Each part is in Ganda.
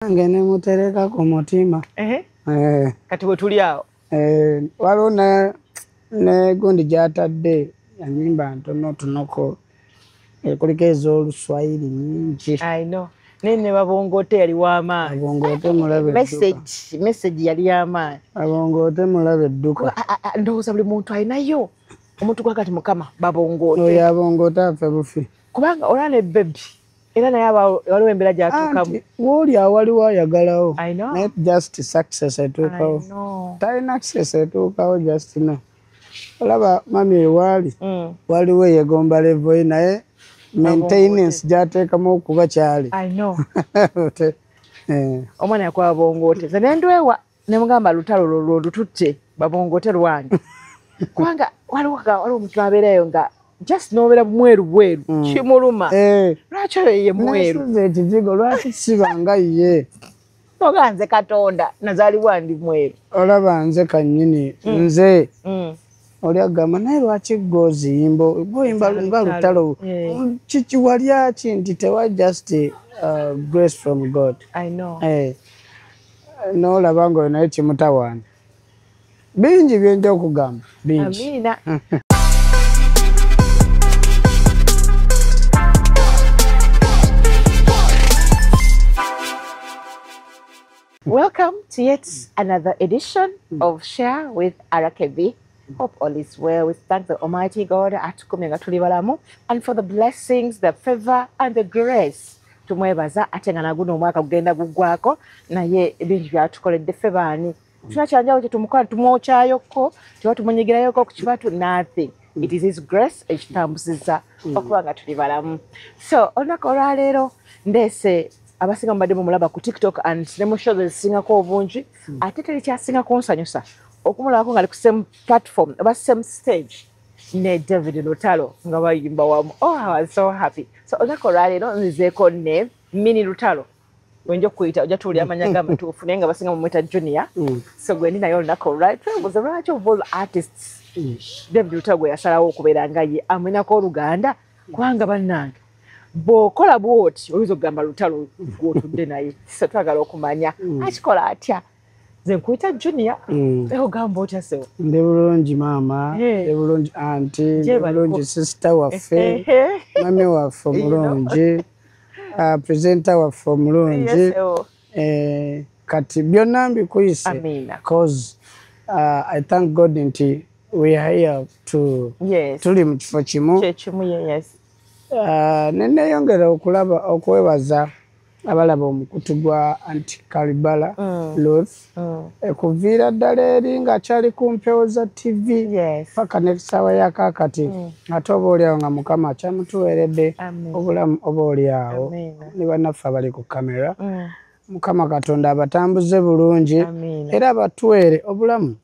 Ngene mutereka ku mutima. Kati bwe tuli awo. Waliwo ne gundi gy'atadde ennyimba ntono tunoko kuliko ez'Oluswayiri nnyingi. I know. Nene Babongote yali w'amaanyi. Babongote mulabe edduka. Message yali y'amaanyi. Babongote mulabe edduka. Ndowooza buli muntu alinayo omuntu gwa kati Mukama Babongote. Oyo abongote afe bufi. Kubanga olaba ne baby era naye waliwo embeera gy'atuukamu. W'oli awaliwo ayagalawo. I know. Not just success etuukawo. I know. Talina access etuukawo just no. Olaba mami ewaali. Waliwo eyegomba level naye maintenance gy'ateekamu okuba kyali. I know. Omwana yakuba Babongote. Nze ne ndwewa ne mugamba lutalo lwo lututte Babongote lwange. Kubanga waliwo omuntu abeerayo nga just nobeera mweru kimuluma. Lwaki oyo ye mweru? Nasuze ekizigo lwaki sibanga ye. Oga nze Katonda nazaalibwa ndi mweru. Olaba nze kannyini nze. Oli agamba naye lwaki gw'oziyimba nga lutalo kiki walyaki nti tewa just grace from God. I know. N'olaba ng'oyo naye kimutawaana. Bingi byenja okugamba bingi. Amiina. Welcome to yet another edition of Share with RKB. Hope all is well. We thank the Almighty God and for the blessings, the favor and the grace. Tumwebaza atenga na guno mwaka kugenda gugwako na ye ebintu byatukoledde febani. Tunachanjawo kye tumukola tumwokyayoko tiwa tumunyigirayoko ku kibatu nothing. It is his grace ekitambusiza okuba nga tuli balamu. So olunaku olwaleero ndeese abasinga mbadde mumulaba ku TikTok and ne mu shows ezisingako obungi ate terikyasinga kunsanyusa okumulabako nga ali ku same platform oba same stage ne David Lutalo nga bayimba wamu. Oh, I was so happy. So olunaku olwaleero nzizeeko ne Mini Lutalo wenja okuyita ojja tuwulira amanya gamatuufu naye nga basinga mumweta Junior. So gwe ndi naye olunaku olwaleero twebuuza lwaki of all artists David Lutalo gwe yasalawo okubeera nga ye amwenako oluganda kubanga bannange bw'okola bw'oti oyinza okugamba Lutalo gw'otudde naye so twagala okumanya akikola atya. Nze nkuyita Junior ogamba otya sewo? Ndi bulungi maama, ndi bulungi anti, ndi bulungi sister waffe, mami waffe omulungi, presenter waffe omulungi. Kati byonna mbikuyise because I thank God nti we are here to tuli mu kifo kimu. Neneyongera okwebaza abalaba omukutu gwa Aunty Kalibala Ruth kuviira ddala eri ng'akyali ku mpewo za TV paka n'ekisaawa ya kaakati ate oba oliawo nga Mukama akyamutuweeredde obulamu oba oliawo ne bannaffe abali ku kamera. Mukama Katonda abatambuze bulungi era abatuwere obulamu.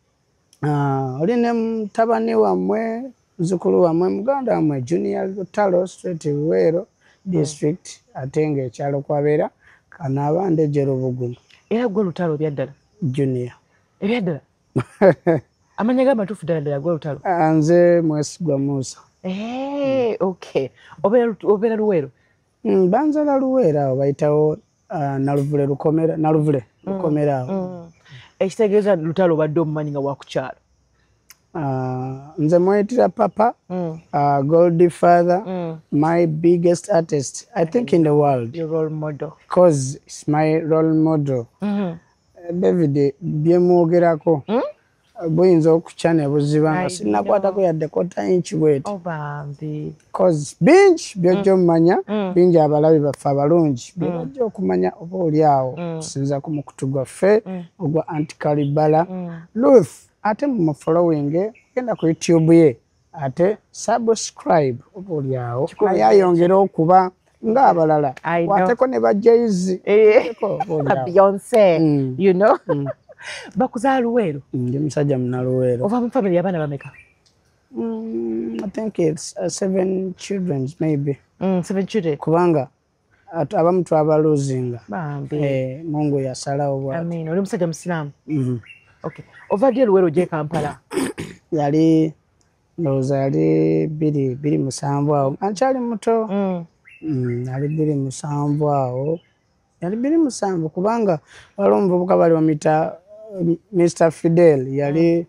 Oli ne mutabani wammwe muzukulu wammwe muganda wammwe Junior Lutalo straight Luweero district ate ng'ekyalo kwabeera Kanaabande Jerubugumu. Era gwe Lutalo byaddala? Junior. Ebyaddala? Amanya g'amatuufu ddala gwe Lutalo? Nze Mwesigwa Musa. Okay. Obeera Luweero? Banzala Luweero awo bayitawo Naluvule Lukomera awo. Ekitegeeza Lutalo obadde omumanyi nga wakukyalo? Nze mwetira papa, Goldie Father, my biggest artist, I think in the world. Your role model. Because it's my role model. David, byemwogerako. Buyinza okukyana buziba nga sinnakwatako yadde kota inchi bweti. Because bingi byojja omumanya, bingi abalabi baffe abalungi byojja okumanya oba oliawo okusinza ku mukutu gwaffe ogwa Aunty Kalibala Ruth. Ate mu following genda ku YouTube ye ate subscribe oba oliawo naye ayongera okuba ng'abalala wateko ne ba Jay-Z Beyonce you know. Bakuzaala Luweero? Ndi musajja muna Luweero. Ova mu family y'abaana bameka? I think it's 7 children maybe. 7 children. Kubanga abamu twabaluzinga. Mungu yasalawo bw'ati. Amiina. Oli musajja musiraamu? Okay. Ova ddi Luweero gye Kampala? Yali ndowooza yali 2 awo. Ankyali muto. Ali 2 awo. yali 27 kubanga waliwo omuvubuka bali bamuyita Mr. Fidel yali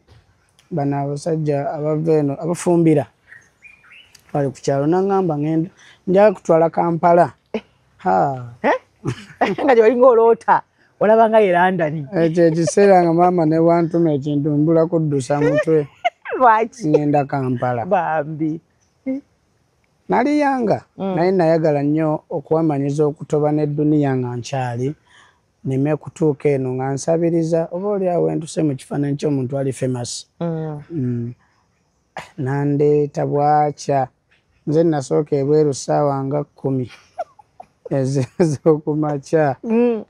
bano abasajja abava eno abafumbira bali ku kyalo nangamba ngenda nja kutwala Kampala nga gyolinga oloota olabanga ye London ekyo ekiseera nga maama ne wantuma ekintu mbula kuddusa mutwe lwaki ngenda Kampala bambi nali yanga naye nayagala nnyo okuwamanyiza okutoba n'edduniya nga nkyali neme kutuuka eno nga nsabiriza oba oliawo entuse mu kifaananyi ky'omuntu ali famous nandeeta bwakya nze nasooka ebweru ssaawa nga 10 ez'okumakya.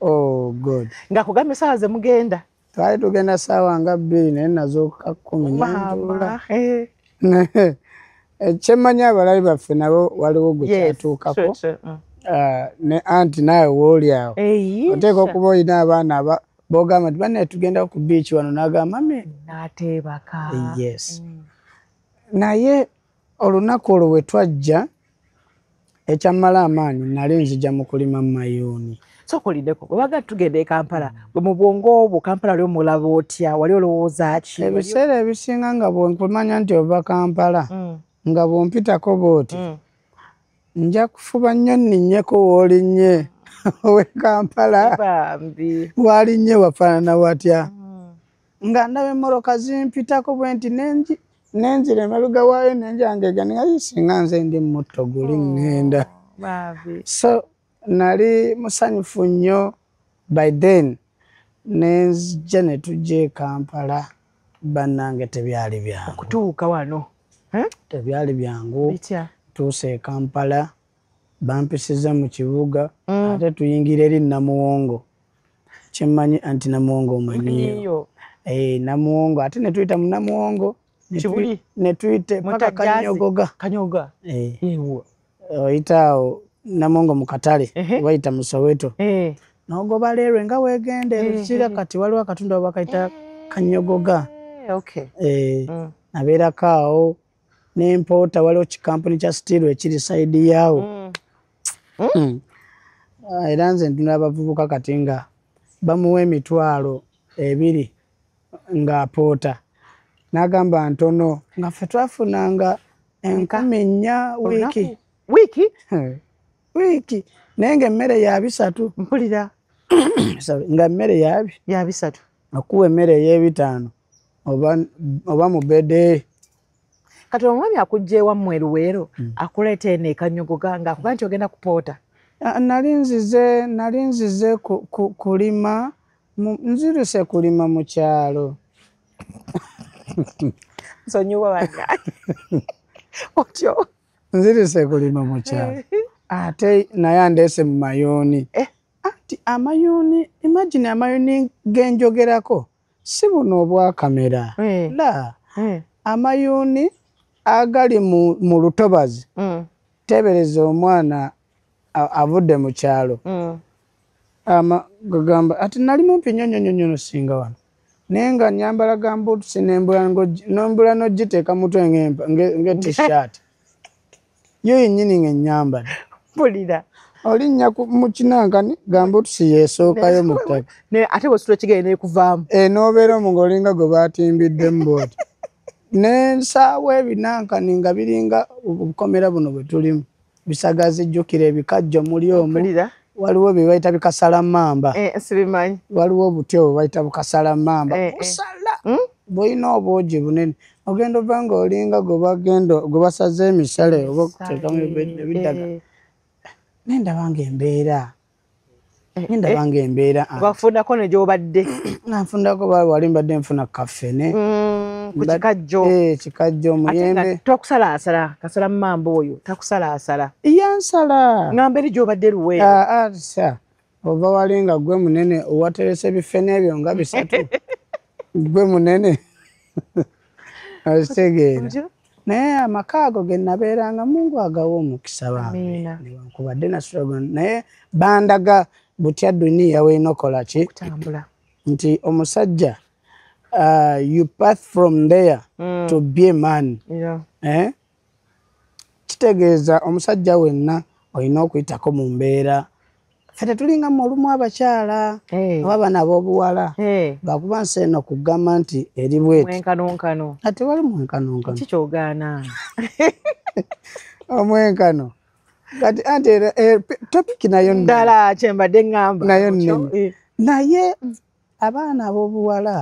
Oh God, nga kugambye ssaawa ze mugenda twali tugenda ssaawa nga 2 naye nazooka 10 nentuula. Kyemmanyi abalabi baffe nabo waliwo gwe kyatuukako ne anti naawe wooliawo oteeka okuba olina abaana bogamba nti banne tugenda ku biici wano n'agamba mami n'ateebaka. Yes. Naye olunaku olwo bwe twajja ekyammala amaanyi nali nzija mu kulima mayuuni. So kulindeko bwe baga tugenda e Kampala bwe mu bwongo obwo Kampala lyo mulaba otya wali olowooza ki? Ebiseera ebisinga nga bw'okumanya nti ova Kampala nga bw'ompitako bw'oti nja kufuba nnyo nninnyeko w'olinnye ow'e Kampala walinnye wafaanana watya nga ndaba emmoloka zimpitako bwe nti nenzira emabega waayo nenjangega naye singa nze ndi mutto guli ŋŋenda. So nali musanyufu nnyo by then nenzija ne tujja e Kampala bannange tebyali byangu okutuuka wano tebyali byangu tuuse e Kampala bampisiza mu kibuga ate tuyingira eri Namuwongo kyemmanyi anti Namuwongo omanyiyo Namuwongo ate ne tuyita mu Namuwongo ne tuyite paka Kanyogoga oyita awo Namuwongo mu katale bayita mu Soweto n'ogoba leerwe nga weegenda erukira kati waliwo akatundu abo bakayita Kanyogoga nabeerako awo n'empoota waliwo kikampuni kya steel ekiri sayidi yaawo era nze ntunda abavubuka kati nga bamuwa $20 nga apoota n'agamba ntono nga ffe twafunanga 4,000 wiiki naye nga emmere ya 3 mpulira nga emmere ya 3 okuwa emmere ey'ebitaano oba mu bede. Kati omwami akujja ewammwe Luweero akuleeta eno e Kanyogoga ng'akuga nti ogenda kupoota. Nali nzize kulima nziruse kulima mu kyalo. Nsonyiwa bannange otyo nziruse kulima mu kyalo ate naye andeese mu mayuuni anti amayuuni imagine amayuuni genjogerako si buno obwa kamera la amayuuni agali mu lutobazi tebereza omwana avudde mu kyalo gagamba ati nali mumpi nyonyonyonyo singa wano naye nga nyambala gambuutusi nombula n'ogiteeka mutwe ng'etishaati yo yennyini ng'ennyambala mpulira olinnya mu kinankani gambuutusi yeesookayo mu ttaka ate bwesitula ekigenda ekuvaamu n'obeera omu ng'olinga gwe batimbiddemu bwoti n'ensaawa ebinankani nga biringa obukomera buno bwe tulimu bisagazi jjukira ebikajjo muli omwo waliwo bye bayita bikasalamamba sibimanyi waliwo obutyo bwe bayita bukasalamamba busala bwolina obwogi bunene ogenda ova ng'olinga gwe basaze emisale oba okuteekamu ebiddaga nendaba ng'embeera bafundako ne gy'obadde nanfundako wali mbadde nfuna kaffene ku kikajjo kikajjo omuyembe tokusalaasala kasalamamba oyo takusalaasala yansala ngamba eri gy'obadde Luweero asa ova wali nga gwe munene owateresa ebifene ebyo nga 3 gwe munene okitegeera naye amaka ago ge nabeeranga Mungu agawa omukisa bange newankubadde nasulaga naye bandaga butya duniya weenokola ki nti omusajja you pass from there to be a man kitegeeza omusajja wenna olina okuyitako mu mbeera fete tulinga mulumu abakyala abana ab'obuwala bakuba nsi eno kugamba nti eri bweti mwenkanonkano ate wali mwenkanonkano kikyogaana omwenkano kati anti topiki nayo ddala kyembadde ŋŋamba nayo nnene naye abaana ab'obuwala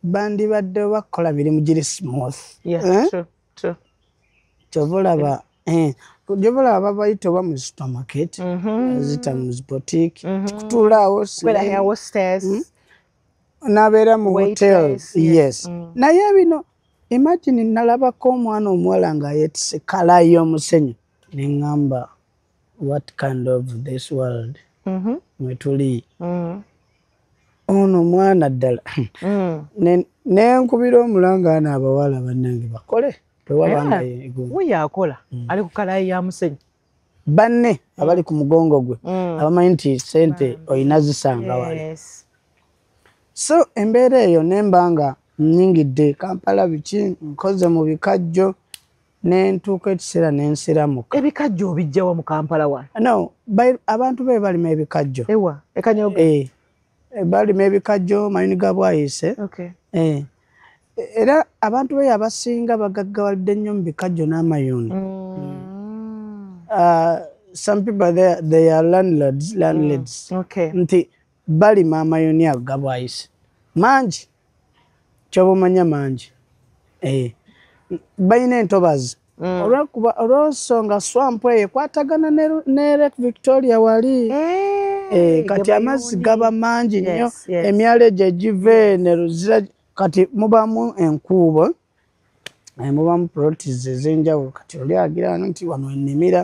bandibadde bakola mirimu giri smooth kyobalaba gyobalaba babayita oba mu supermarket zita mu boutique kutuulaawo n'abeera mu hotels yes naye bino imagine nalabako omwana omuwala nga yeetise kala y'omusenyu neŋŋamba what kind of this world mwe tuli ono omwana ddala nenkubira omulangaana abawala bannange bakole tewabanga we yakola ali ku kalayi ya musenyu banne abali ku mugongo gwe abamanyi nti sente olina zisanga wali so embeera eyo nembanga nnyingidde Kampala biki nkoze mu bikajjo nentuuka ekiseera nensiramuka ebikajjo obijjawa mu Kampala wano no abantu be balima ebikajjo ewa ekanyoga balima ebikajjo mayini ga bwayise era abantu be abasinga bagaggawalidde nnyo mu bikajjo n'amayuni some people they are landlords nti balima amayuni ago ga bwayise mangi kyobumanya mangi balina entobazi olw'ensonga swampu eyo ekwatagana ne Lake Victoria wali kati amazzi gaba mangi nnyo emyalo egyo egive ne Luzira kati mubamu enkuubo mubamu properties ez'enjawulo kati oli agira wano nti wano ennimira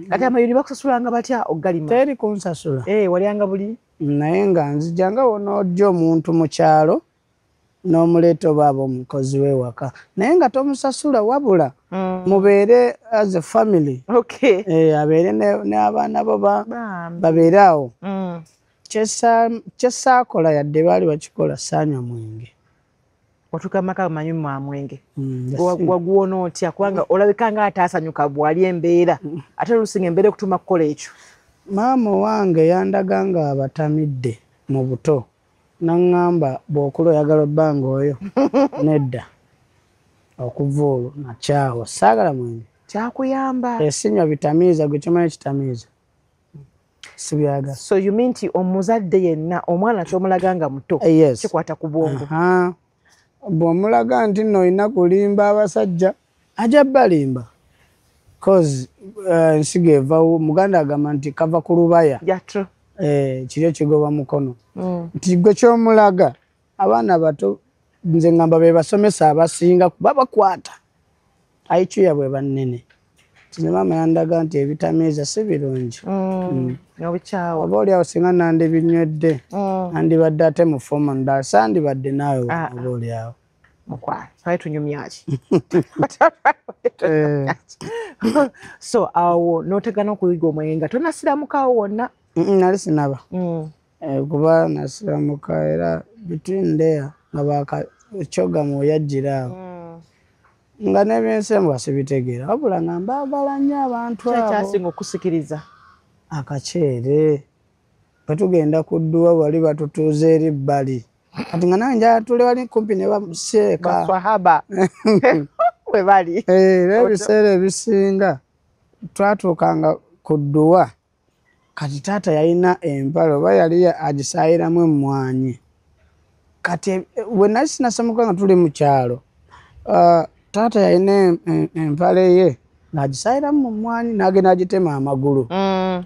kati amayuni bakusasulanga batya ogalima teri kunsasula walyanga buli naye nga nzijanga wonoojja omuntu mu kyalo n'omuleeta obaaba omukozi w'ewaka naye nga tomusasula wabula mubeere as a family abeere n'abaana bo babeere awo kyesaakola yadde baali bakikola saanywa mwenge watuuka maka manyu mwa mwenge waguwona otya kubanga olabika nga ataasanyuka bwali embeera ate lusinga embeera ekutuma kukola ekyo maama wange yandaga nga abatamidde mu buto naŋŋamba bw'okula oyagala obbanga oyo nedda okuva olwo nakyawa saagala mwenge kyakuyamba esinywa bitamiiza gwe kimanyi kitamiiza sibyagala so you mean nti omuzadde yenna omwana kyomulaga nga muto kikwata ku bwongo bw'omulaga nti nno olina kulimba abasajja ajja balimba cause ensigo evawo muganda agamba nti kava ku lubaya kiryo kigoba mukono nti gwe kyomulaga abaana bato nze ngamba be basomesa abasinga kuba bakwata ayicuya bwe bannene tine maama yandaga nti ebitamiiza si birungi oba oliawo singa nandibinywedde nandibadde ate mu fomu ndala sandibadde naawe oba oliawo tunyumyaki so awo notegana okuyiga omwenge nga tonasiramukawo wonna nali sinaba kuba nasiramuka era between there nga bakakyogamu yajjira awo nga n'ebyensemwa sibitegeera wabula nga mbaagala nnyo abantu abo kyasinga okusikiriza akaceere bwetugenda ku dduwa bali batutuuza eri bbali kati nga nawe njala tuli wali kumpi ne bamuseeka baswahaba we bali era ebiseera ebisinga twatuukanga ku dduwa kati taata yalina empale oba yali agisaayiramu emmwanyi kati we nali sinasamuka nga tuli mu kyalo taata yalina empale ye n'agisaayiramu mu mmwanyi n'agenda agitema amagulu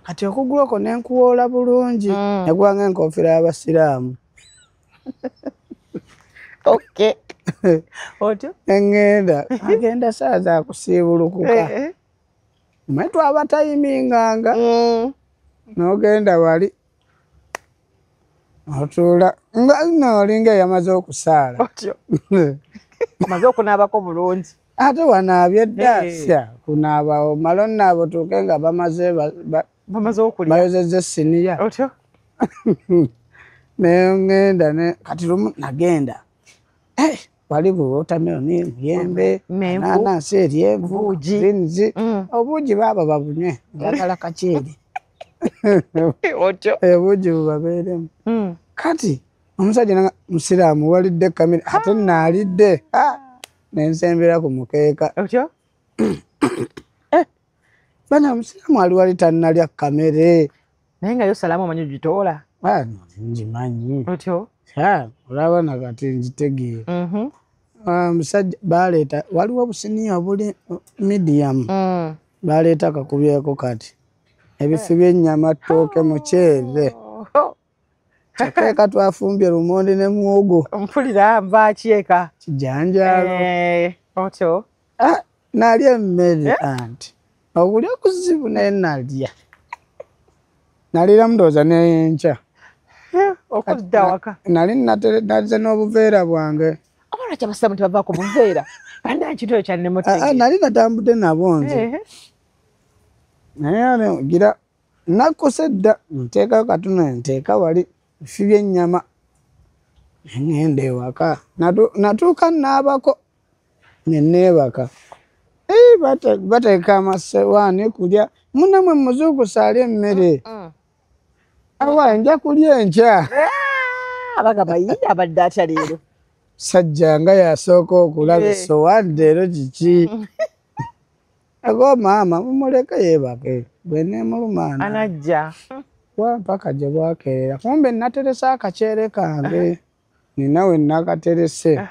kati okugulu okwo nenkuwoola bulungi negwanga enkofiira y'abasiraamu otyo engenda agenda saa zakusiibulukuka mwe twaba tayiminganga n'ogenda wali otuula nga noolinga eyamaze okusaala amaze okunaabako bulungi ate wanaabye eddaasya kunaaba omala onaaba otuuke nga bamaze okulya bayozezza essiniya otyo naye ngenda kati lumu nagenda wali watermeloni muyembe nanansi eryenvu zinzi obuugi baaba babunywe bagala kaceeri Otyo. Buji bubabeeremu. Kati omusajja nanga musiraamu walidde kamera ate naalidde nensembera ku mukeeka. Otyo. Bana omusiraamu ali wali tannalya kamere. Naye nga yo salaamu omanyi ogitoola. Ngimanyi. Otyo. Olaba nakati ngitegeera. Omusajja baleeta waliwo obusiniya obuli medium. Baleeta kakubyeko kati. Ebifi by'ennyama, ttooke, muceere. Cakeeka twafumbye lumonde ne muwogo. Mpulira nva kyeka. Kijanjaalo. Otyo. Nalya emmere anti. Okulya kuzibu naye nalya. Nalira ndowooza n'enkya. Okudda waka. Nali nalize n'obuveera bwange. Lwaki abasiraamu tebavaako buveera? Banda nkito kyannemu otegere. Nali natambudde nabo nze. Naye gira nakkuse dda nteekayo katono nteeka wali ebifi by'ennyama. Ngenda ewaka. Natuuka naabako ne neebaka. Bateeka amasowaani kulya. Munnamwe muzuukusa alya emmere. Awa nja kulya enkya. Abagamba ye abadde atya leero. Sajja nga yasooka okulaba essowaani leero kiki. Ago maama mumuleke yeebake. Bwe neemuluma anajja. Mpaka gye bwakeerera. Kumbe nateresa akaceere kange. Nina we nakaterese.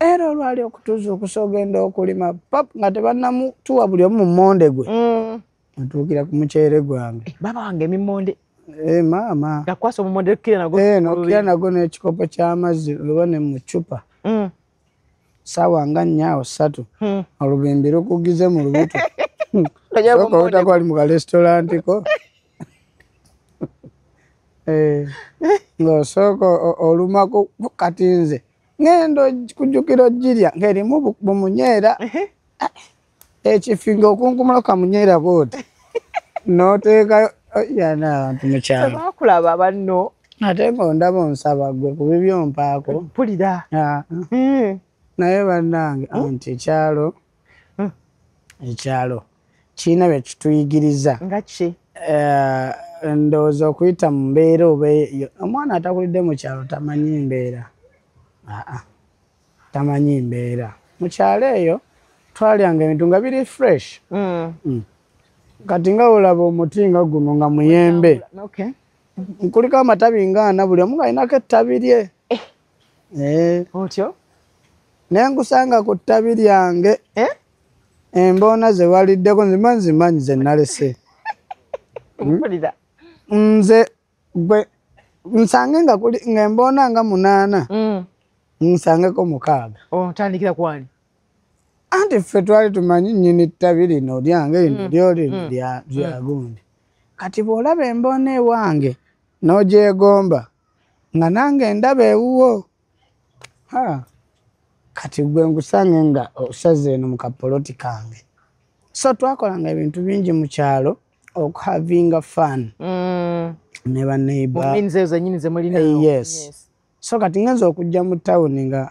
Era olwali okutuzuukusa ogenda okulima nga tebannamutuwa buli omu mummonde gwe. Natuukira ku muceere gwange. Baba wange emimmonde. Maama. Gakwasa omummonde okukira nago. Nokukira nago n'ekikopo ky'amazzi oluba ne mu ccupa. Ssaawa nga 4 awo 3. Olubimbi lukugize mu lubuto. Sooka obutakwali mu kalesitolantiko. Ng'osooka olumako kati nze ngenda kujjukira ogirya ng'erimu bumunyeera. Ekifinga okunkumula kamunyeera bwoti. N'oteekayo yana abantu mu kyalo. Tebaakulaba banno. Ate ng'ondaba onsaba ggwe ku bibyo mpaako. Mpulira. Naye bannange anti ekyalo kirina bye kituyigiriza. Nga ki? Ndowooza okuyita mu mbeera oba omwana atakulidde mu kyalo tamanyi mbeera. Tamanyi mbeera. Mu kyalo eyo twalyanga ebintu nga biri fresh. Kati nga olaba omuti nga guno nga muyembe. Kuliko amatabi nga 4 buli omu alinako ettabi lye. Otyo? Naye ngusanga ku ttabi lyange emboona ze waliddeko nzimanyi ze nalese. Mpulira. Nze gwe nsange nga emboona nga 8 nsangeko 6. Otandikira kwani? Anti ffe twali tumanyi nnyini ttabi lino lyange lino lyoli lya gundi. Kati bw'olaba emboona ewange n'ogyegomba nga nange ndaba ewuwo. Kati gwe ngusange nga osaze eno mu kapoloti kange. So twakolanga ebintu bingi mu kyalo okuhavinga fun. Ne baneighbor. Muminze ezo nnyini ze mulina. Yes. So kati ngenza okujja mu tawuni nga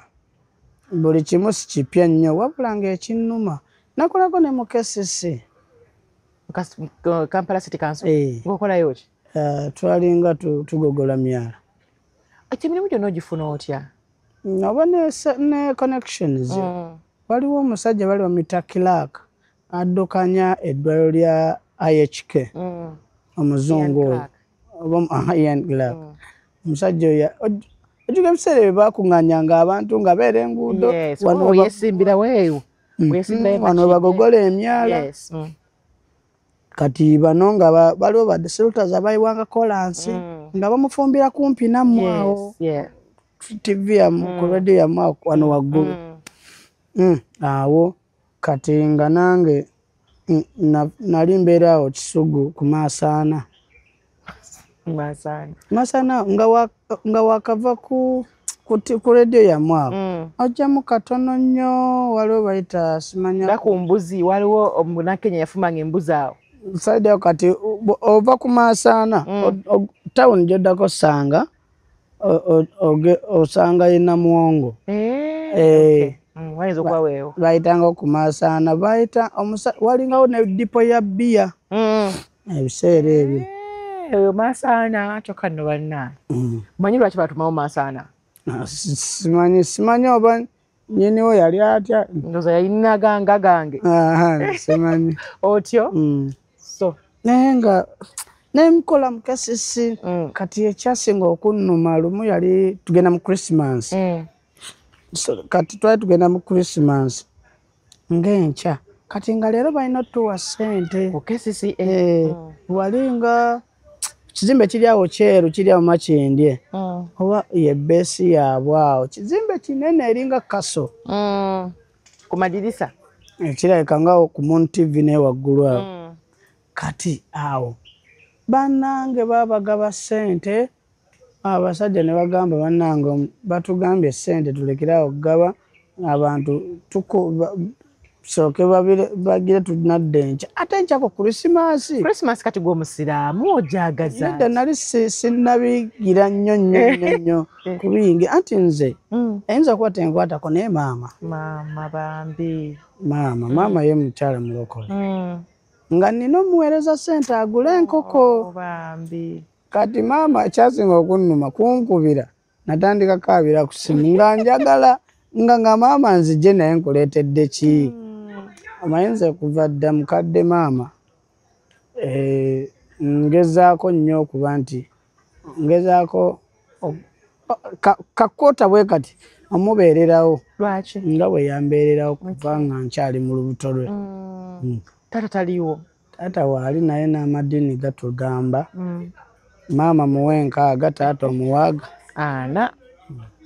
buli kimu si kipya nnyo wabula ng'ekinnuma. Nakolako ne mu KCC. Kampala City Council. Ng'okolayo ki? Twalinga tugogola myala. Emirimu gyonna ogifuna otya? Oba ne connections. Waliwo omusajja bali bamuyita Clark addukanya eddwaliro lya IHK. Omuzungu oyo. Ian Clark. Omusajja oyo ojuga ebiseera bye baakuŋŋaanyanga abantu nga beera enguudo. Yesimbira weeyo. Wano bagogola emyala. Kati bano nga baliwo ba distributors abayiwanga kolansi nga bamufumbira kumpi nammwe awo. TV yamu ku radio yamu wano waggulu. Awo kati nga nange nali mbeera awo Kisugu ku Maasaana. Maasaana nga wakava ku radio yamu awo. Ojjamu katono nnyo waliwo bayita simanya. Nga ku mbuzi waliwo Omunakenya yafumanga embuzi awo. Saidi awo kati ova ku Maasaana tawuni gy'oddako sanga osanga yina muwongo. Wayinza okuba weewo. Bayitanga ku Maasaana walingawo ne dipo ya bbiya. ebiseera ebyo eyo Masana kyokka nno banna manyi lwaki batumawo Masana simanyi oba nyiniwo yali atya ndoza yalina gange simanyi otyo so naye nga nemkola mukasisi kati ekyasinga okunnuma lumu yali tugenda mu Christmas kati twali tugenda mu Christmas ng'enkya kati nga leero balina otuwa ssente okesisi wali nga kizimbe kiri awo kyeru kiri awo Makindye oba ye bbeesi yaabwe awo kizimbe kinene eringa kaso ku madirisa kirabika nga ku Moon TV ne waggulu awo kati awo bannange babagaba ssente abasajja ne bagamba bannange batugambye ssente tulekerawo okugaba abantu soke bagire tunadde enkya ate enkyako Christmas kati gw'omusiraamu ojagaza nedda nali sinnabigira nnyo kubiyingi anti nze ayinza kuba tenkwatako naye maama ye mukyala mulokole nga nina omuweereza ssente agule enkoko kati maama ekyasinga okunnuma kunkubira natandika kaabira ku simu nga njagala nga maama nzije naye nkuleetedde ki amayinza kuva dda mukadde maama ngezaako nnyo okuba nti ngezaako kakoota bwe kati omubeererawo lwaki nga bwe yambeererawo kuva nga nkyali mu lubuto lwe taata taliwo taata waali naye n'amadiini gatugamba maama muwe 6 taata omuwaaga 4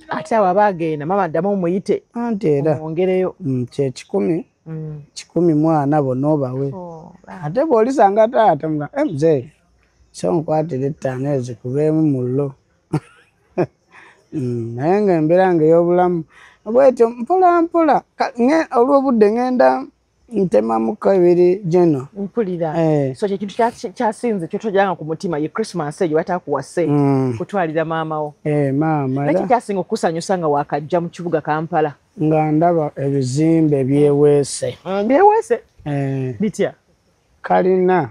ate awo aba agenda maama addamu omuyite anti era ongereyo kye 140 bonna obawe ate bw'olisanga taata muzee so nkwatira 5 ezikubeemu mullo naye nga embeera nga ey'obulamu bwetyo mpola mpola olw'obudde ngenda ntemamuka ebiri geno mpulira so kyekintu kyasinze kyotojanga ku mutima ye Christmas eyo batakuwase kutwalira maamawo maama nakyo kyasinga okusanyusa nga wakajja mu kibuga Kampala nga ndaba ebizimbe byeweese bitya kalina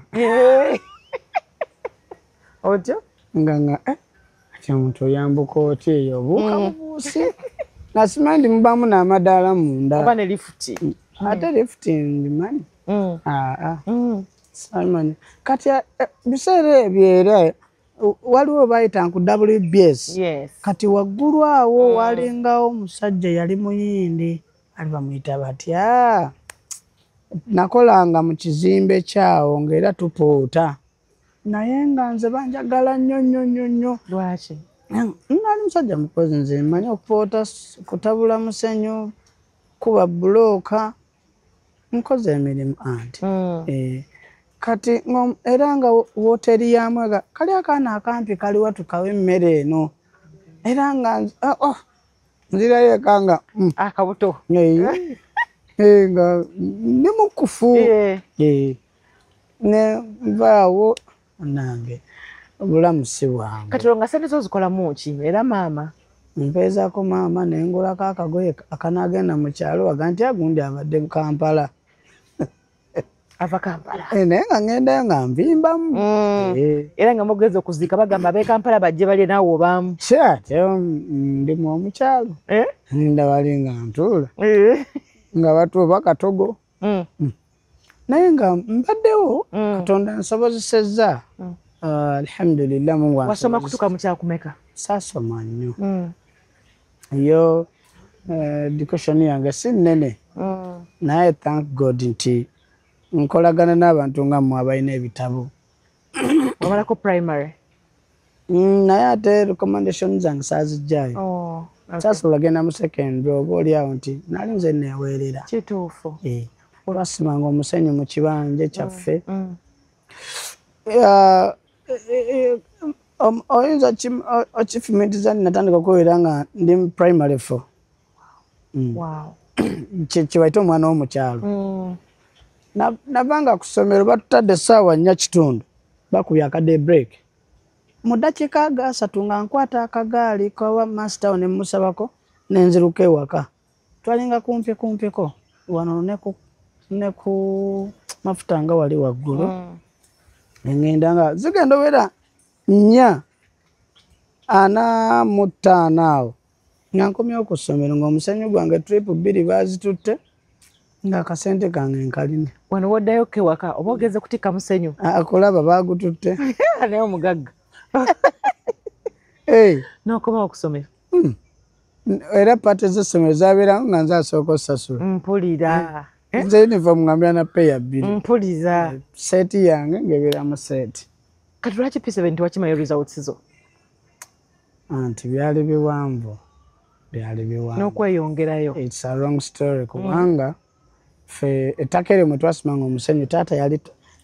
otyo nga ati omuntu oyambuka otya eyo obuuka bubuusi nasimanyi mubamu n'amadaala munda oba ne lifuti ate lifuti ndimanyi simanyi kati biseera ebyo era waliwo bayita nku WBS kati waggulu awo walingawo omusajja yali muyindi ali bamuyita batya nakolanga mu kizimbe kyawo ng'era tupoota naye nga nze banjagala nnyo lwaki nali musajja mukozi nze mmanyi okupoota kutabula musenyu kuba bulooka nkoze emirimu anti kati era nga wooteri yamwega kali akaana akampi kali watukawo emmere eno era nga nzirayo eka nga akabuto nga ndi mukufu ne nvaawo nange obulamu si bwangu kati nga sente zo zikolamu ki era maama mpeezaako maama nengulako akagoye akanagenda mu kyalo waga nti agundi abadde mu Kampala ava Kampala naye nga ngendayo nga nvimbamu era nga mugezi okuziika bagamba ab'e Kampala bajje balye naawe obaamu ate ndimu omukyalo ndabali nga ntuula nga batuuba Katogo naye nga mbaddewo Katonda nsobozesezza alhamdulillah Mungu wasoma kutuka mu kyakumeka saasoma nnyo yo education yange si nnene naye thank God nti nkolagana n'abantu nga mmwe abalina ebitabo wamalako primary naye ate recommendation zange saazijjayo saasobola genda mu secondary oba oliawo nti nali nze neeweerera kituufu olwasimanga omusenyu mu kibanja kyaffe oyinza okifumitiza natandika okubeera nga ndi primary 4 kyebaita omwana w'omukyalo nabanga ku ssomero batutadde essaawa 4:30 bakubye akade break mu ddakiika ga 3 nga nkwata akagaali kawa master ne musabako nenziruka ewaka twalinga kumpiko wano ne ku mafuta nga wali waggulu ngenda nga zigenda wera 4 ana mutana nga nkomyewo ku ssomero ng'omusenyu gwange trip 2 bazitutte nga akasente kange nkaline. Wano woddayo ke waka oba ogeze kutikka musenyu? Akulaba bagututte. Naye omugagga. N'okomawo okusomera? Era pate z'essomero zabeeranga nga nze asooka osasula. Mpulira. Nze uniform ngambira na peya 2. Mpulira. Seeti yange ng'ebeera mu seeti. Kati lwaki P7 wakimayo results zo? Anti byali biwanvu. N'okweyongerayo. It's a wrong story kubanga fe ettaka eryo mwe twasimanga omusenyu taata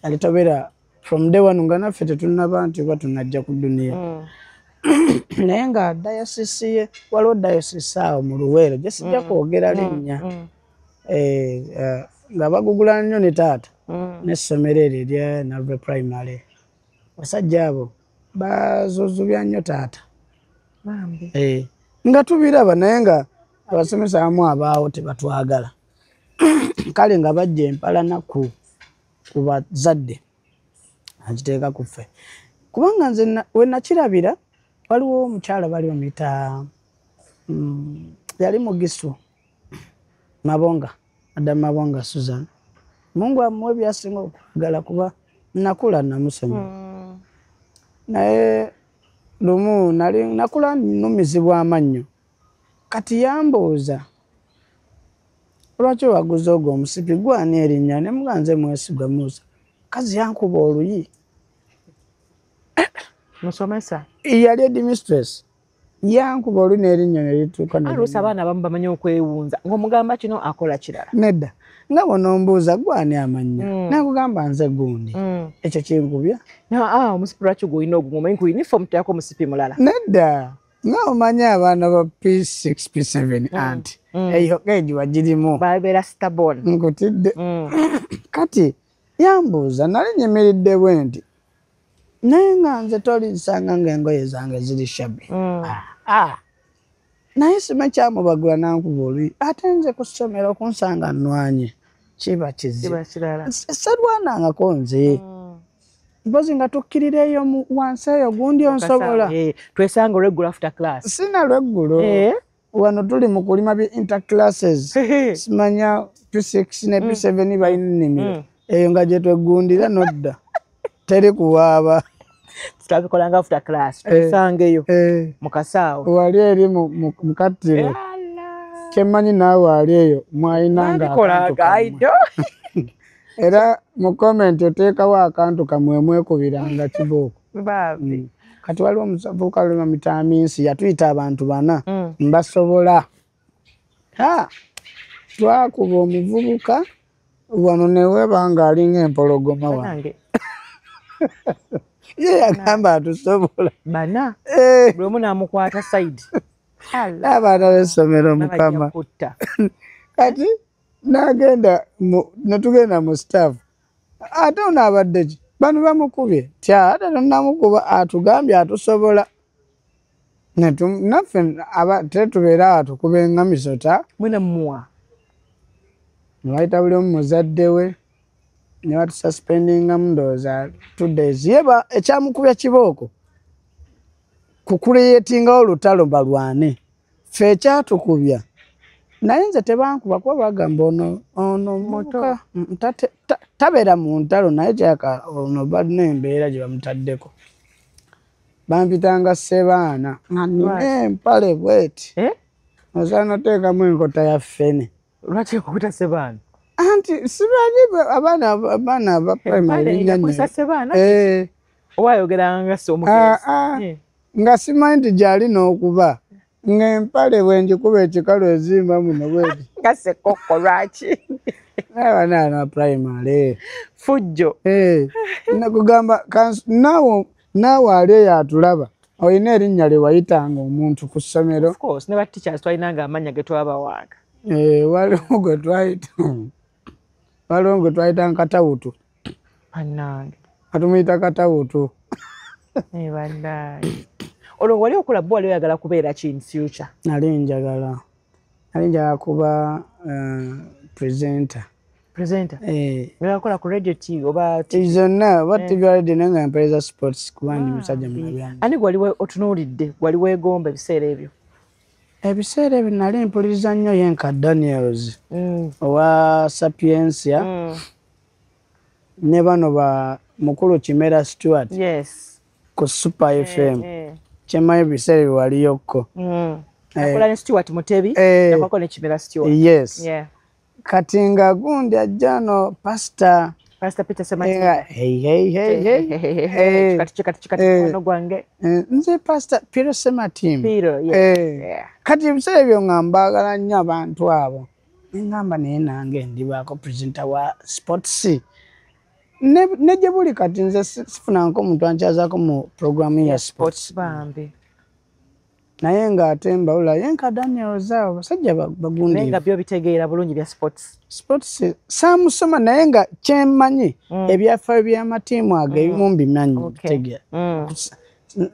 yalitobera from day one nga naffe tetunaba nti oba tunajja ku duniya. Naye nga dayosisi ye waliwo dayosisi awo mu Luweero gye sijja kwogera linnya nga bagugula nnyo ne taata n'essomero eryo erya Nalve Primary. Basajja abo bazuzubya nnyo taata. Nga tubiraba naye nga abasomesa abamu abaawo tebatwagala. Kale nga bajja empalana ku bazadde agiteeka ku ffe. Kubanga nze we nakirabira waliwo omukyala bali bamuyita yali mugisu Mabonga, Adam Mabonga Susan. Mungu amuwe byasinga okwagala kuba nakula namusomera. Naye lumu nakula nnumizibwa amannyo. Kati yambuuza lwaki waguza ogwo omusipi gwani erinnya ne muganze mwesigwa Musa. Kazi yankuba oluyi. Musomesa? Yali headmistress. Yankuba oluyi n'erinnya ne lituuka. Aluusi abaana abamu bamanyi okwewunza ng'omugamba kino akola kirala. Nedda. Nga bw'onombuuza gwani amannya. Nakugamba nze gundi. Ekyo kinkubya. Omusipi lwaki gw'olina ogwo omanyi ku uniform teeko omusipi mulala. Nedda. Nga omanyi abaana ba P6 P7 anti eyo geji wagirimu babeera stubborn. Nkutidde. Kati yambuuza nali nyimiridde bwe nti naye nga nze tolinsanga ng'engoye zange ziri shabbi. Naye sima kyamubagula nankuba oluyi ate nze ku ssomero okunsanga nnwanye kiba kizibu. Serwanangako nze. Mpozi nga tukkirira eyo wansi eyo gundi onsobola. Twesanga regular after class. Sina lweggulo. Wano tuli mu kulima bi interclasses. Simanya P6 ne P7 balina ennimiro. Eyo nga gye twegundira nodda. Teri kuwaaba. Tutabikolanga after class. Twesanga eyo mu kasaawo. Wali eri mu kattiro. Kyemmanyi naawe wali eyo mwayinanga akantu. Era mu comment oteekawo akantu kamwe mwekubiranga kibooko. Kati waliwo omusavubuka lwema mitaminsi yatuyita abantu 4 mbasobola. Twakuba omuvubuka wano ne weebanga alinga empologoma wange. Ye yagamba atusobola. 4? Buli omu n'amukwata side. Abaana b'essomero Mukama. Kati netugenda mu staff. Ate ono abadde ki? Bano bamukubye. Ate tonnamukuba atugambye atusobola. Naffe tetubeera atukuba eŋŋamisota. Mwena mmuwa. Ne bayita buli omu muzadde we. Ne batususpendingamu ndowooza 2 days. Yeba ekyamukubya kibooko. Kukuleyetingawo olutalo balwane. Ffe ekyatukubya. Naye nze tebankuba kuba bagamba ono muka tabeera mu ntalo naye kyaka ono balina embeera gye bamutaddeko. Bampitanga Ssebaana nga nina empale bweti. Osaana oteekamu enkota ya ffene. Lwaki okukuta Ssebaana? Anti simanyi abaana aba primary nnyo. Oba ayogeranga nga Sseomugenzi. Nga simanyi nti gy'ali n'okuba. Ng'empale bwe njikuba ekikalu ezimba muno bweti. Nga Ssekoko lwaki? Abaana primary. Fujjo. Nakugamba naawe ali eyo atulaba. Olina erinnya lye wayitanga omuntu ku ssomero. Of course, ne ba teachers twalinanga amannya ge twabawanga. Waliwo gwe twayita. Waliwo gwe twayita Nkatawutu. Bannange. Atumuyita Katawutu. Bannange. Olwo wali okola bbo wali oyagala kubeera ki in future? Nali njagala kuba presenter. Presenter. Ngakola ku radio TV oba zonna oba TV radio nga mpereza sports kubandi musajja munabyange. Ani gwaliwo otunuulidde gwaliwo egomba ebiseera ebyo? Ebiseera ebyo nali mpuliriza nnyo Yenka Daniels owa Sapiensia ne bano ba mukulu Kimera Stewart ku Super FM. Kyemmanyi ebiseera ebyo waliyokko. Akola ne Stewart Mutebi nakwako ne Kimera Stewart. Yes. Kati nga gundi ajjano Pastor Peter Semati. Chikati gwange. Nze Pastor Peter Semati. Kati ebiseera ebyo nga mbaagala nnyo abantu abo. Ngamba naye nange ndibaako presenter wa sports. Ne gye buli kati nze sifunanko omuntu ankyazaako mu programu ya sports. Bambi. Naye ng'ate mbawula Yenka Daniels abo basajja bagundi. Naye nga byo bitegeera bulungi bya sports. Sports saamusoma naye nga kyemmanyi ebyafaayo by'amatiimu ago ebimu mbimanyi bitegeera.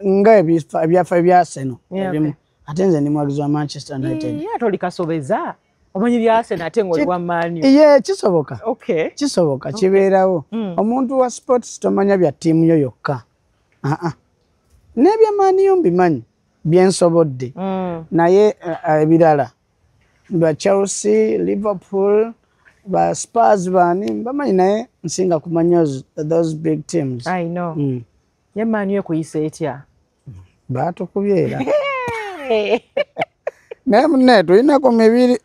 Nga ebyafaayo bya Arsenal ebimu. Ate nze ndi mwagizi wa Manchester United. Ate oli kasobeza. Omanyi bya Arsenal ate ng'oli wa Man U. Kisoboka. Kisoboka kibeerawo. Omuntu wa sports tomanya bya ttiimu yo yokka. N'ebya Man U mbimanyi. Byensobodde naye ebirala ba Chelsea, Liverpool, ba Spurs bani bamanyi naye nsinga kumanya those big teams. I know. Ye Man U kuyisa etya? Batukubyera. Naye tulinako mibiri.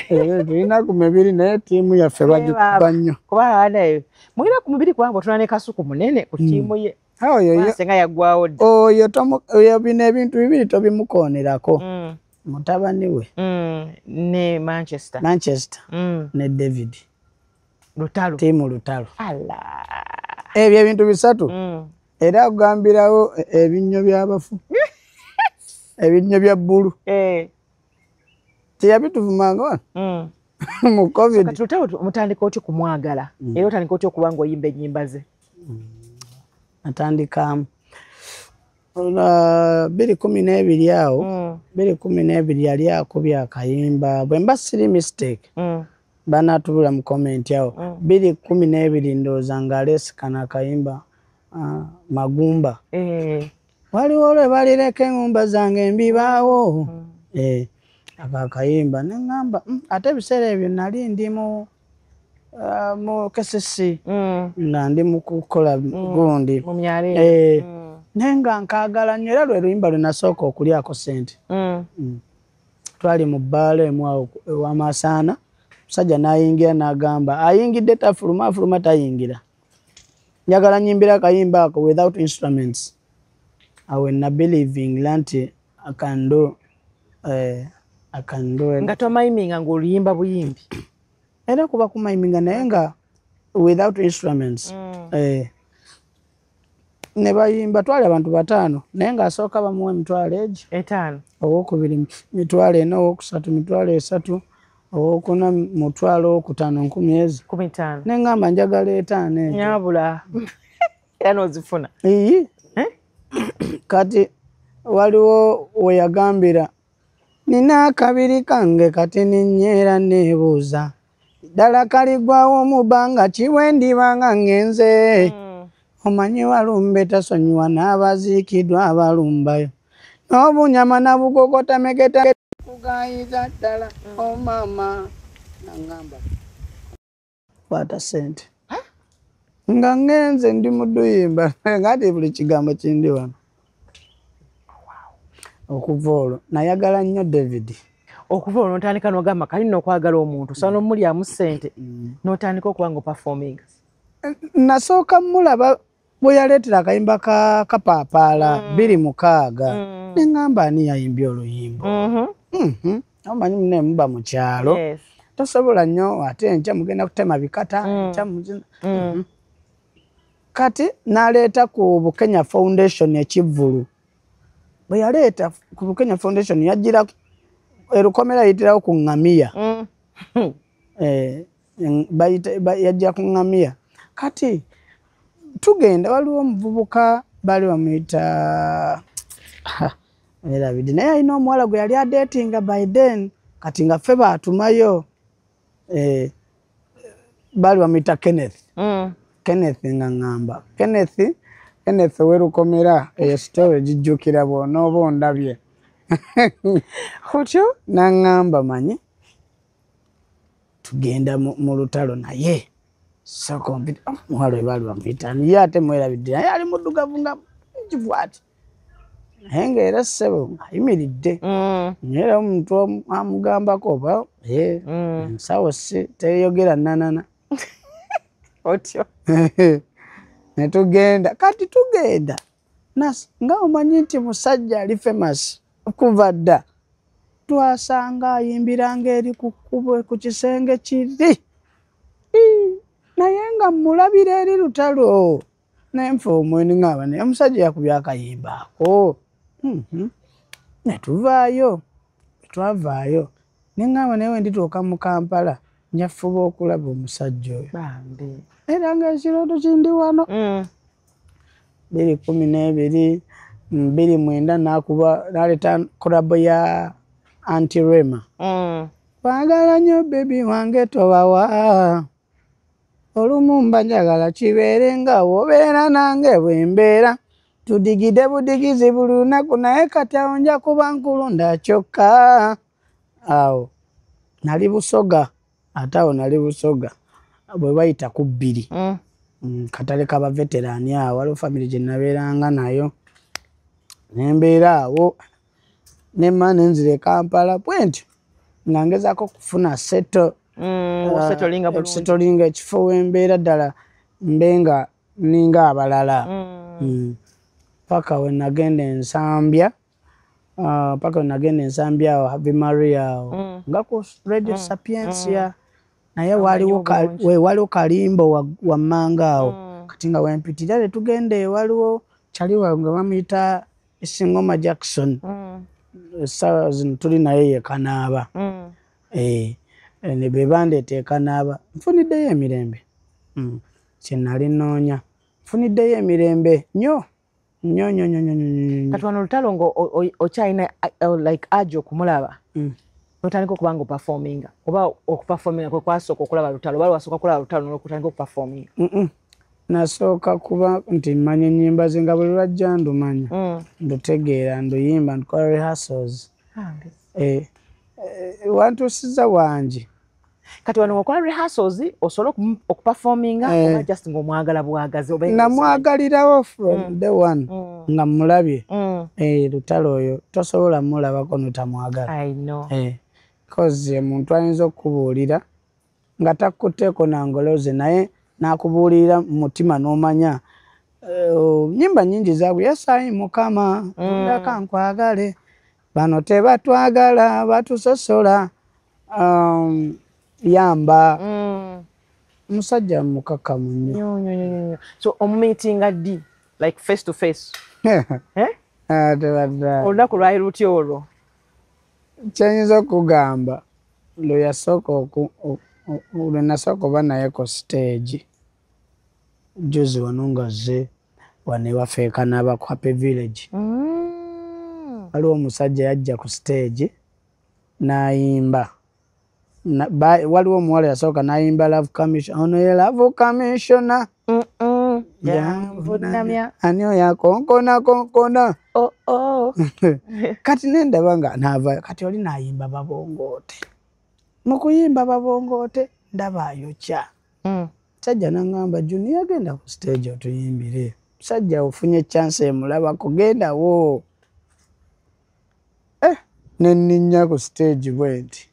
Tulinako mibiri naye ttiimu yaffe bagikuba nnyo. Kuba naye mulina ku mubiri gwange otulina ne kasuku munene ku ttiimu ye. Oyo bino ebintu bibiri tobimukoonerako. Mutabani we ne Manchester ne David Lutalo. Tiimu Lutalo. Ebyo ebintu bisatu era agambirawo ebinnyo by'abafu. Ebinnyo bya bbulu. Teyabituvumanga mu COVID. Kati Lutalo mutandika otya kumwagala era otandika otya okuba ng'oyimba ennyimba ze? Atandika 2012 awo 2012 yali akubya akayimba bwe mba siri mistake banatubula mu comment awo 2012 ndowooza ng'aleesikana akayimba Magumba waliwo lwe balireka eŋŋumba zange mbibaawo ako akayimba ne ŋŋamba ate ebiseera ebyo nali ndi mu KCC nga ndi mu kukola gundi naye nga nkaagala nnyo era lwe luyimba lwe nasooka okulyako ssente. Twali mu bbaala emu awo ew'Amasaana musajja n'ayingira n'agamba ayingidde tafuluma tayingira njagala nyimbira akayimba ako without instruments awe na believing nti I can do nga tomayiminga ng'oluyimba buyimbi era kuba kumayiminga naye nga without instruments ne bayimba twali abantu 5 naye ng'asooka bamuwa emitwalo 5 owokubiri mitwalo 4 owokusatu mitwalo 3 owokuna mutwalo 5 15 ne ngamba njagala 5 nyabula era n'ozifuna kati waliwo we yagambira nina akabiri kange kati ninyeera neebuuza ddala kaligwawo mu bbanga kiwendibanga ngenze omanyi walumbe tasonyiwa n'abaziikiddwa abalumbayo n'obunyama nabugogota megeta kugayiza ddala omama nangamba kwata ssente nga ngenze ndi mu dduyimba ngati buli kigambo kindi wano okuva olwo nayagala nnyo David. Okuva olwo n'otandika n'ogamba kali nno okwagala omuntu so n'omulyamu ssente n'otandika okuba ng'operforming. Nasooka mulaba bwe yaleetera akayimba kapaapaala 26 ne ŋŋamba ani yayimbye oluyimbo. Omanyi munne muba mu kyalo tosobola nnyo ate enkya mugenda kutema bikata kati n'aleeta ku Bukenya Foundation ekivvulu. Bwe yaleeta ku Bukenya Foundation yajjira erukomera yitirawo ku ŋŋamiya yajja ku ŋŋamiya kati tugenda waliwo omuvubuka baali bamuyita David naye alina omuwala gwe yali adeetinga by then kati nga ffe baatumayo bali bamwita Kenneth. Kenneth nga ngamba Kenneth werukomera eyo story gijjukira bw'onooba ondabye. Kutyo Nangamba manyi tugenda mu lutalo naye sakompita muwalo bali bamwita ye ate mwerabidde naye ali muddugavu nga kivwati naye ng'era ssebo ayimiridde era omuntu amugambako oba ensawo si teyogera nanana otyo ne tugenda kati tugenda nga omanyi nti musajja ali famous okuva dda twasanga ayimbiranga eri ku kkubo ku kisenge kiri naye nga mulabira eri lutalo nenfa omweni ngaba naye omusajja yakubye akayimba ako ne tuvaayo twavaayo nengamba naye wendituuka mu Kampala njafuba okulaba omusajja oyo era nga ekirooto kindi wano 2012 29 nakuba naleta kolabo ya Auntie Rema kwagala nnyo bebi wange tobawa olumu mba njagala kibeere nga wobeera nange bwembeera tudigide budigizi buli lunaku naye kati awo nja kuba nkulunda kyokka awo nali Busoga ate awo nali Busoga bwe bayita ku 2 katale kaba veterani awo waliwo family gye nabeeranga nayo nembeera awo nemma nenzira e Kampala bwentyo nga ngezaako kufuna setolinga ekifo wembeera ddala mbenga ninga abalala paka we nagenda Ensambya awo Ave Maria awo nga ku Radio Sapiensia naye waliwo kalimbo wammanga awo kati nga wempitira ne tugenda ewaliwo kyaliwo nga bamuyita Singoma Jackson essaawa zino tuli naye ye Kanaaba ne be bandeeta e Kanaaba nfuniddeyo emirembe kyenali noonya nfuniddeyo emirembe nnyo kati wano olutalo ng'okyalina like ajo okumulaba otandika okuba nga opafominga oba okupafominga kwe kwasooka okulaba lutalo oba wasooka kulaba lutalo n'okutandika okupafominga nasooka kuba nti mmanya ennyimba ze nga bwe lwajja ndumanya ndutegeera nduyimba ntukola rehearsals wantuusiza wangi kati wano ng'okola rehearsals osobola okupafominga oba just ng'omwagala bwagazi namwagalirawo from the one nga mulabye lutalo oyo tosobola mulabako notamwagala cause omuntu ayinza okubuulira nga takutteeko nangoloze naye nakubuulira mu mutima n'omanya nnyimba nnyingi zaabwe yesaayi mukama ndaka nkwagale bano tebatwagala batusosola yamba musajja mukakamu nnyo so omumeetinga ddi like face to face olunaku lwali lutya olwo kyenyinza okugamba lwe nasooka oba naye ku stage juzi wano nga zze wano ewaffe e Kanaaba ku Happy Village waliwo omusajja yajja ku stage n'ayimba waliwo omuwala yasooka n'ayimba Love Commission ono ye Love Commissioner ani oyo akonkona kati nendaba nga naava kati oli n'ayimba babongoote mu kuyimba babongoote ndaba ayokya musajja n'aŋŋamba Junior genda ku stage otuyimbire musajja ofunye chance emulabako gendawo nenninnya ku stage bwenti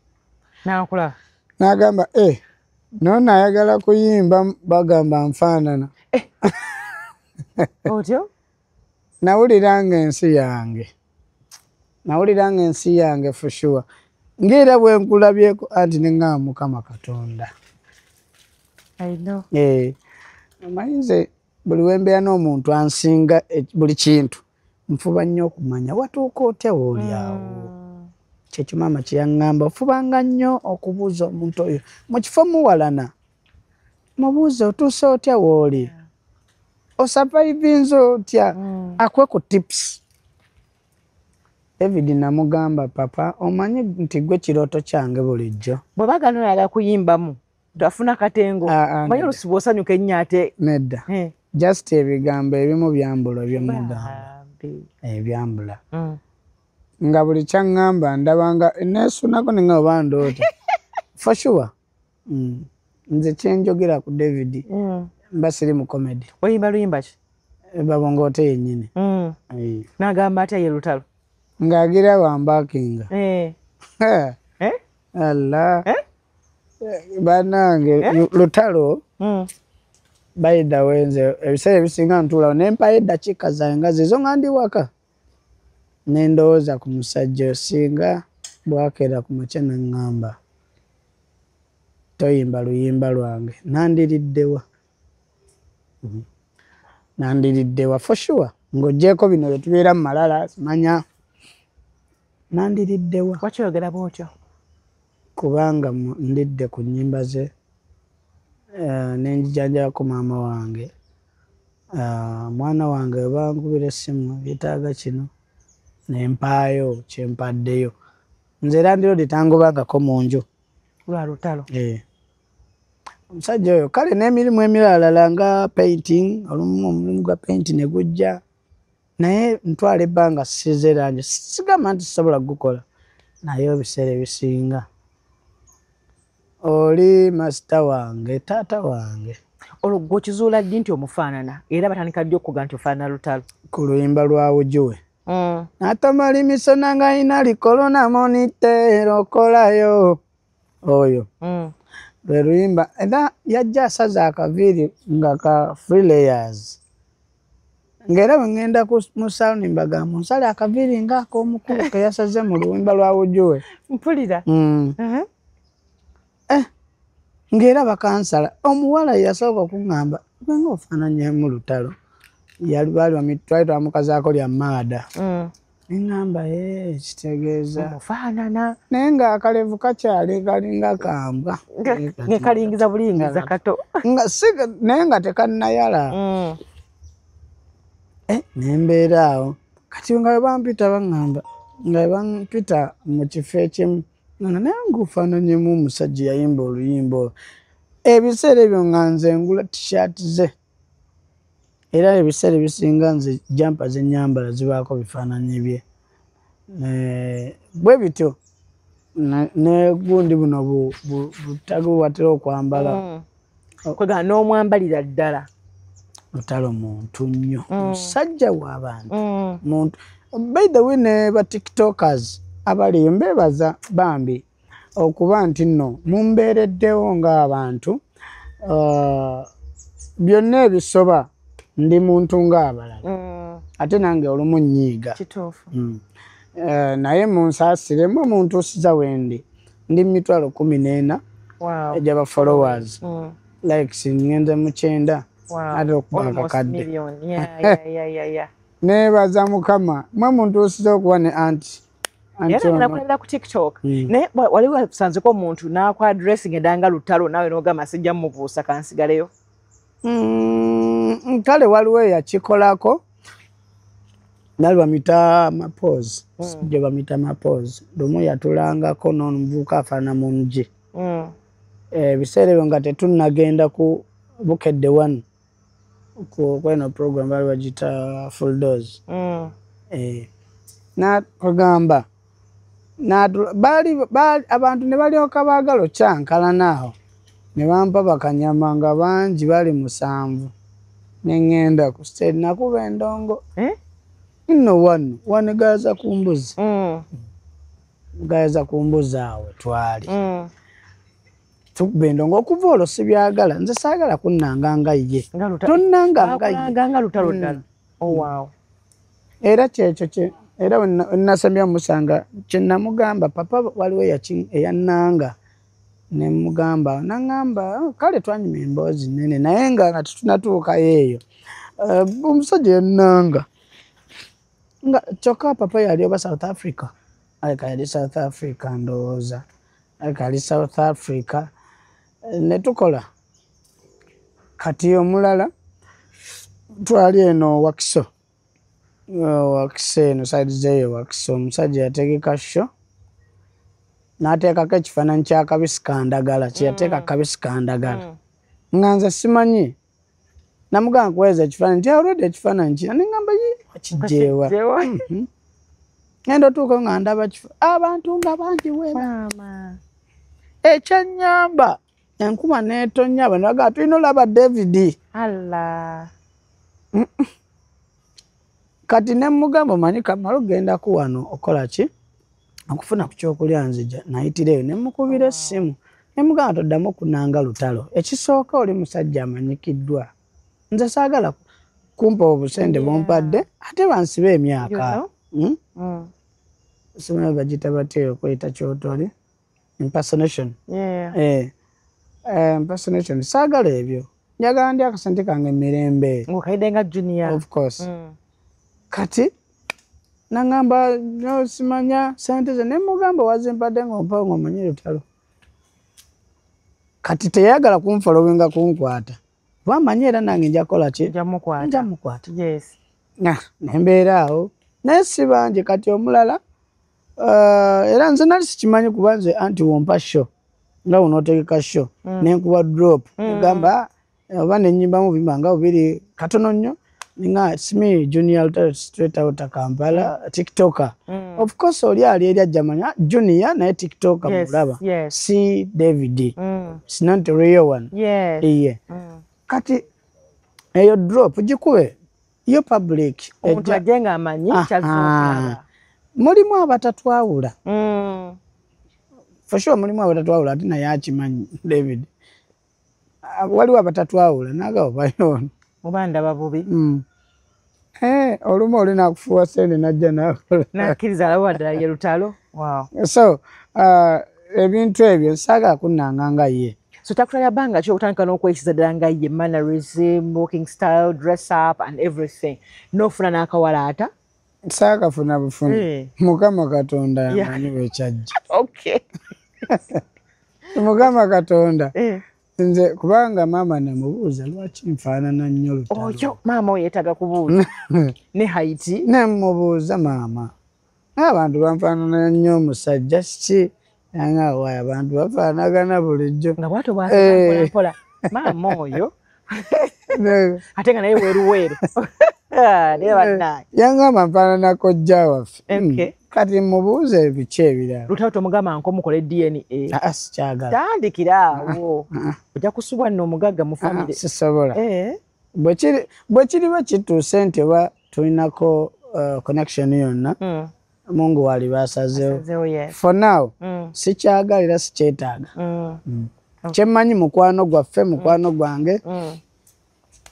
n'agamba noono ayagala kuyimba bagamba nfaanana otyo nawuliranga ensi yange for sure ng'era bwe nkulabyeko anti neŋŋamba Mukama Katonda omanyi nze buli wembeera n'omuntu ansinga buli kintu nfuba nnyo okumanya watuuka otya wooli awo kyekyo maama kye yaŋŋamba ofubanga nnyo okubuuza omuntu oyo mu kifo muwalana mubuuze otuuse otya wooli osavaivinze otya akwe ku tips David namugamba papa omanyi nti gwe kirooto kyange bulijjo bwe bagala oyagala kuyimbamu Tafuna katengo. Manyi olusibu osanyuka ennyo ate. Nedda. Just ebigambo ebimu byambula by'omugamba. Ebyambula. Nga buli kyaŋŋamba ndabanga neesunako ne nga oba ndoota. For sure. Nze kyenjogera ku David mba siri mu comedy. Oyimba luyimba ki? Babongote yennyini. N'agamba atya ye Lutalo? Ng'agira wambakinga. Allah. Banange Lutalo by the way nze ebiseera ebisinga ntuulawo ne mpayo eddakiika zange nga zizo nga ndi waka ne ndowooza ku musajja osinga bwakeera ku makya n'aŋŋamba toyimba luyimba lwange nandiriddewa. Nandiriddewa for sure ng'oggyeko bino bye tubeera mu malala manya nandiriddewa. Wakyogera bw'otyo? Kubanga ndidde ku nnyimba ze nenjijanjabako maama wange. Mwana wange we bankubira essimu yeetaaga kino nempaayo kyempaddeyo. Nze era ndiro ditangobangako mu nju. Lwa Lutalo? Omusajja oyo kale n'emirimu emirala nga painting, olumu omulimu gwa painting ne gujja naye ntwala ebbanga sizeranje sigamba nti sisobola gukola naye ebiseera ebisinga oli masita wange taata wange. Olwo gwe okizuula ddi nti omufaanana era batandika ddi okuga nti ofaanana Lutalo? Ku luyimba lwa Wujuwe. Natamali misona nga ina likolona monite okolayo oyo. Lwe luyimba era yajja asaza akaviiri nga ka free layers. Ng'era bwe ŋŋenda mu saluni mbagamba nsale akaviiri ng'ak'omukulu ke yasaze mu luyimba lwa Wujuwe. Mpulira. Ng'era bakansala omuwala yasooka okuŋŋamba gwe ng'ofaananyemu Lutalo. Twali twamukazaako lya maada. Neŋŋamba kitegeeza omufaanana naye ng'akalevu kakyali kalinga kambwa ng'ekalingiza bulingiza kato naye nga tekannayala. Nembeera awo kati nga bwe bampita baŋŋamba nga bwe bampita mu kifo ekimu naye ng'ofaananyemu omusajja yayimba oluyimba olwo. Ebiseera ebyo nga nze ngula t-shirt ze era ebiseera ebisinga nze jampa ze nyambala zibaako bifaananyi bye. Bwe bityo ne gundi buno butago bwatera okwambala. Kwegana n'omwambalira ddala. Lutalo muntu nnyo musajja w'abantu muntu. By the way ne ba tiktokers abaliyo mbeebaza bambi okuba nti nno mumbeereddewo ng'abantu byonna ebisoba ndi muntu ng'abalala ate nange olumu nnyiiga. Kituufu. Naye munsaasiremu omuntuusiza wendi ndi 14,000 egy'aba followers likes ŋŋenze mu 9 ate okuba akakadde. Neebaza Mukama mwe muntuusiza okuba ne anti. Era nakwenda ku TikTok naye wali wasanzeko omuntu n'akwa addressing edanga Lutalo naawe n'ogamba sijja mubuusa kansigaleyo. Kale waliwo eyakikolako nali bamita amapoozi gye bamita amapoozi lumu yatulangako n'omuvubuka afaana mungi. Ebiseera ebyo nga tetunnagenda ku Bukedde One kweno program bali bagita Full Dose. Nakugamba abantu ne balyoka baagala okyankalana aho ne bampa bakanyama nga bangi bali 7 ne ŋŋenda ku stage nakuba endongo nno wano gaza ku mbuzi. Gaza ku mbuzi awe twali tukuba endongo okuva olwo sibyagala nze saagala kunnanga nga ye tonnanga nga Lutalo ddala. Era kyekyo era wenasembya musanga kye namugamba papa waliwo eyannanga ne mugamba naŋŋamba kale twanyuma emboozi nene naye nga tetunatuukayo eyo. Omusajja yannanga nga kyokka papa yali oba South Africa. Aleka yali South Africa ndowooza aleka yali South Africa ne tukola kati omulala twali eno Wakiso. Wakiso eno side zeeyo Wakiso omusajja yategeka sho n'ateekako ekifaananyi kya kabisi kandagala kyeyateeka kabisi kandagala nga nze simanyi namugamba nkuweeza ekifaananyi nti already ekifaananyi kino neŋŋamba kijeewa ngenda otuuka nga ndaba abantu nga bangi weema ekyannyamba enkuba n'etonnya bano bagamba tulina olaba David kati ne mugamba omanyi kamala ogenda ku wano okola ki okufuna ku kyokulya nzija nayitireyo ne mukubira essimu ne mugamba toddamu kunanga lutalo ekisooka oli musajja amanyikiddwa nze saagala kumpa obusente bumpadde ate bansiba emyaka simanyi bagita batya okweyita kyotoli impersonation impersonation saagala ebyo njagala ndi akasente kange emirembe ng'okayiddenga Junior of course kati nangamba no simanya sente ze ne mugamba wazimpadde ng'ompa ng'omanyi lutalo kati teyagala kunfolowinga kunkwata bamanyi era nange nja kukola ki nja mukwata nembeera awo naye si bangi kati omulala era nze nali sikimanyi kuba nze anti wompa sho nga unootegeka sho nenkuba drop gamba oba nenyimbamu bimba nga bubiri katono nnyo nga simi Junior Lutalo straight out Kampala TikToker of course oli ali eri ajamanya Junior naye TikToker mulaba si David it's not the real one kati eyo drop gikube yo public omuntu ajenga amanyi kyazokala mulimu abatatwawula for sure mulimu abatatwawula ate naye akimanyi David waliwo abatatwawula naga obayono mubanda babubi olumu oli nakufuwa sente najja nakola nakkiriza alawadde ye Lutalo so ebintu ebyo saagala kunnanga ye so takutwala banga ki okutandika n'okwekiza ddala nga ye mannerism walking style dress up and everything n'ofuna n'akawalaata saakafuna bufuna Mukama Katonda yamanyi wekyajja Mukama Katonda nze kubanga maama namubuuza lwaki nfaanana nnyo Lutalo oyo maama oyo yeetaaga kubuuza ne haiti nemubuuza maama abantu banfaanana nnyo omusajja kiki yanga waaya abantu bafaanagana bulijjo nga bwato bwampola maama oyo ate nga naye weeruweeru naye bannaye yangamba nfaanana kojja waffe kati mubuuze biki ebirala Lutalo tomugamba nkomukole DNA sikyagala tandikira awo ojja kusubwa nno omugagga mu famire sisobola bwe kiriba kituuse nti oba tulinako connection yonna Mungu wali basazeewo for now sikyagalira sikyetaaga kyemmanyi mukwano gwaffe mukwano gwange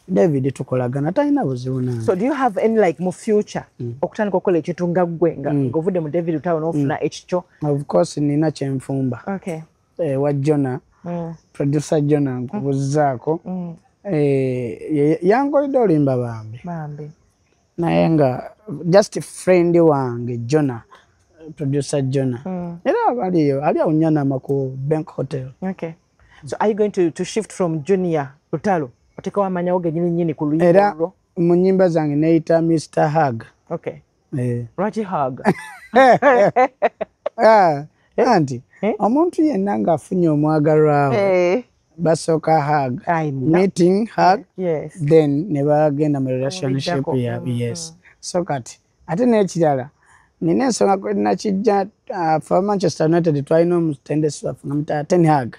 David tukolagana talina buzibu nange so do you have any like mu future okutandika okukola ekintu nga ggwe ng'ovudde mu David Lutalo n'ofuna ekikyo of course nina kyenfumba wa Jona producer Jona nkubuzzaako yankolidde olimba bambi naye nga just friend wange Jona producer Jona era ali awunyanama ku Bank Hotel so are you going to shift from Junior Lutalo oteka wamanyawo genyini ku luyimba era mu nnyimba zange neyita Mr. Hug lwaki hug anti omuntu yenna ng'afunye omwagalwawo basooka hug meeting hug then ne bagenda mu relationship yabwe so kati ate n'ekirala nina ensonga kwenakijja for Manchester United twalina omutendesi waffe nga mutala Ten Hag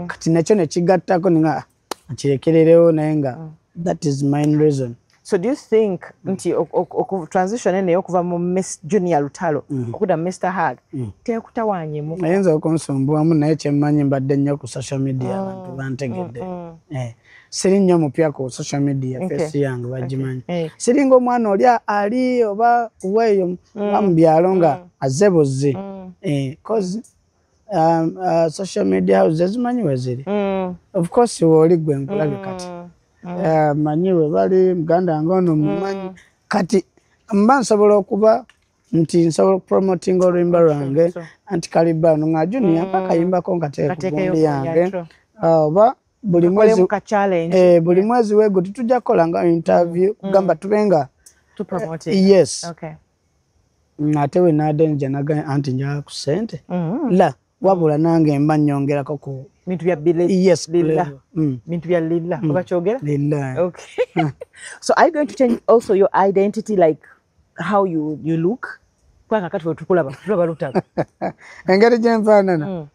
kati nakyo nekigattako ninga akirekererewo naye nga that is main reason so do you think nti transition eneyo okuva mu Miss Junior Lutalo okudda Mr. Hag tekutawaanyemu ayinza okunsumbuwamu naye kyemmanyi mbadde nnyo ku social media abantu bantegedde siri nnyo mupya ku social media fesi yange bagimanyi siringa omwana oli ali oba weeyo oba mu byalo nga azze buzzi cause social media houses zimanyi we ziri of course wooli gwe nkulabe kati manyi we bali muganda wange ono mumanyi kati mba nsobola okuba nti nsobola okupromotinga oluyimba lwange anti Kalibano nga Junior mpaka yimbako nkateeka ku gundi yange oba buli mwezi wego titujja kukola nga interview kugamba tubenga yes ate we nadenja naga anti njala ku ssente la wabula nange mba nnyongerako ku bintu bya bile. Yes, lilla. Bintu bya lilla. Obakyogera? Lilla. Okay. So are you going to change also your identity, like how you look? Kwanga kati tukulaba lutalo. Engeri gye nfaanana.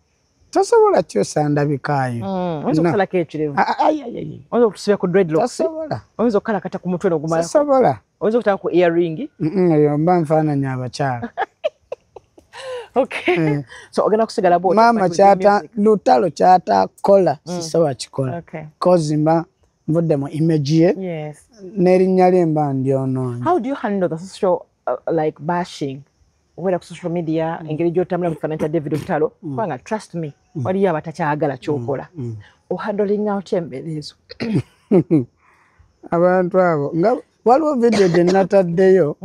Tasobola kyusa ndabikaayo. Oyinza okusalako ekirevu. Oyinza okusibya ku dreadlocks. Tasobola. Oyinza okukalakata ku mutwe n'ogumalako. Tasobola. Oyinza okutaka ku earring. Eyo mba nfaananya abakyala. Okay. So ogenda kusigala bw'oti. Maama lutalo kyatakola sisobola kikola. Okay. Kozi mba nvudde mu image ye. Yes. N'erinnya lye mba ndyonoonye. How do you handle the social like bashing? Whether ku social media, engeri gy'otambula mu kifaananyi kya David Lutalo, kubanga trust me, waliyo abatakyagala ky'okola. Ohandolinga otya embeera ezo? Abantu abo nga waliwo video gye nataddeyo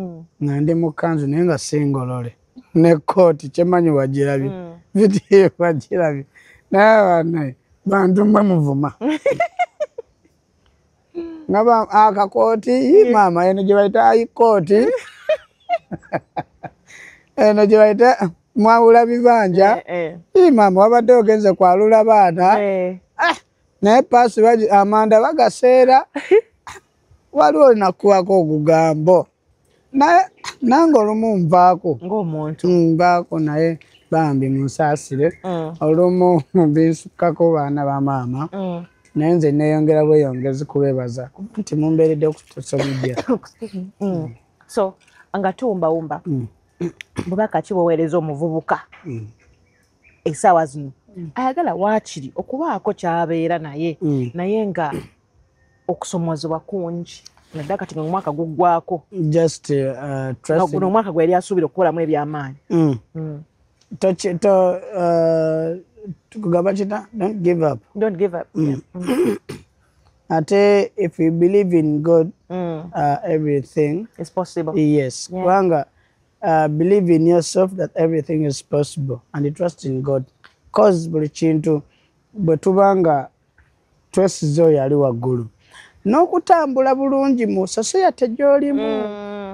nga ndi mu kanzu naye nga singolole ne kooti kyemanyi wagirabye video wagirabye naye banaye bantu mwe muvuma nga akakooti maama eno gye bayita ayikooti eno gye bayita mwawula bibanja maama wabadde ogenze kwalula baana naye paasi amanda bagaseera waliwo olinakuwako ogugambo nange olumu nvaako ng'omuntu nvaako naye bambi munsaasire olumu binsukkako baana ba maama naye nze neeyongera bweyongezi kubeebaza nti mumbeeredde ku social media. So nga tuwumbawumba bubaka ki bweweereza omuvubuka essaawa zino ayagala waakiri okubaako ky'abeera naye nga okusomozebwa kungi naddala kati nga omwaka guggwako guno omwaka gwe yali asuubira okukolamu ebyamaanyi. Tukugamba kita don't give up. Ate if you believe in God, everything is possible. Yes. Kubanga believe in yourself that everything is possible and trust in God. Cause buli kintu bwe tubanga twesize oyo ali waggulu n'okutambula bulungi mu society gy'olimu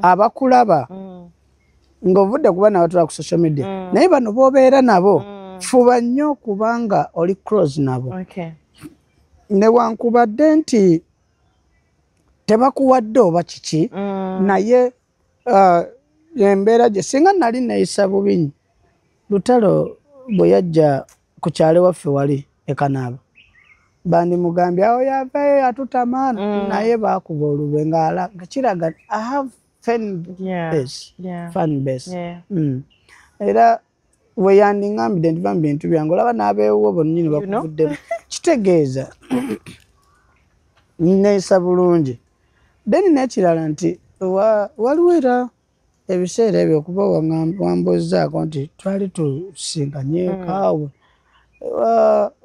abakulaba ng'ovudde kuba nawe tula ku social media naye bano b'obeera nabo fuba nnyo okubanga oli close nabo newankubadde nti tebakuwadde oba kiki naye embeera gye singa nali neeyisa bubi Lutalo bwe yajja ku kyalo waffe wali ekanaaba bandimugambye awo yavayo yatutama naye baakuba olube nga kiraga I have fan base. Era we yandiŋŋambidde nti bambi bintu byange olaba n'abeewo bonnyini bakuvuddemu kitegeeza neeyisa bulungi then n'ekirala nti waliwo era ebiseera ebyo okuba wambuuzaako nti twali tusinkanyekaawo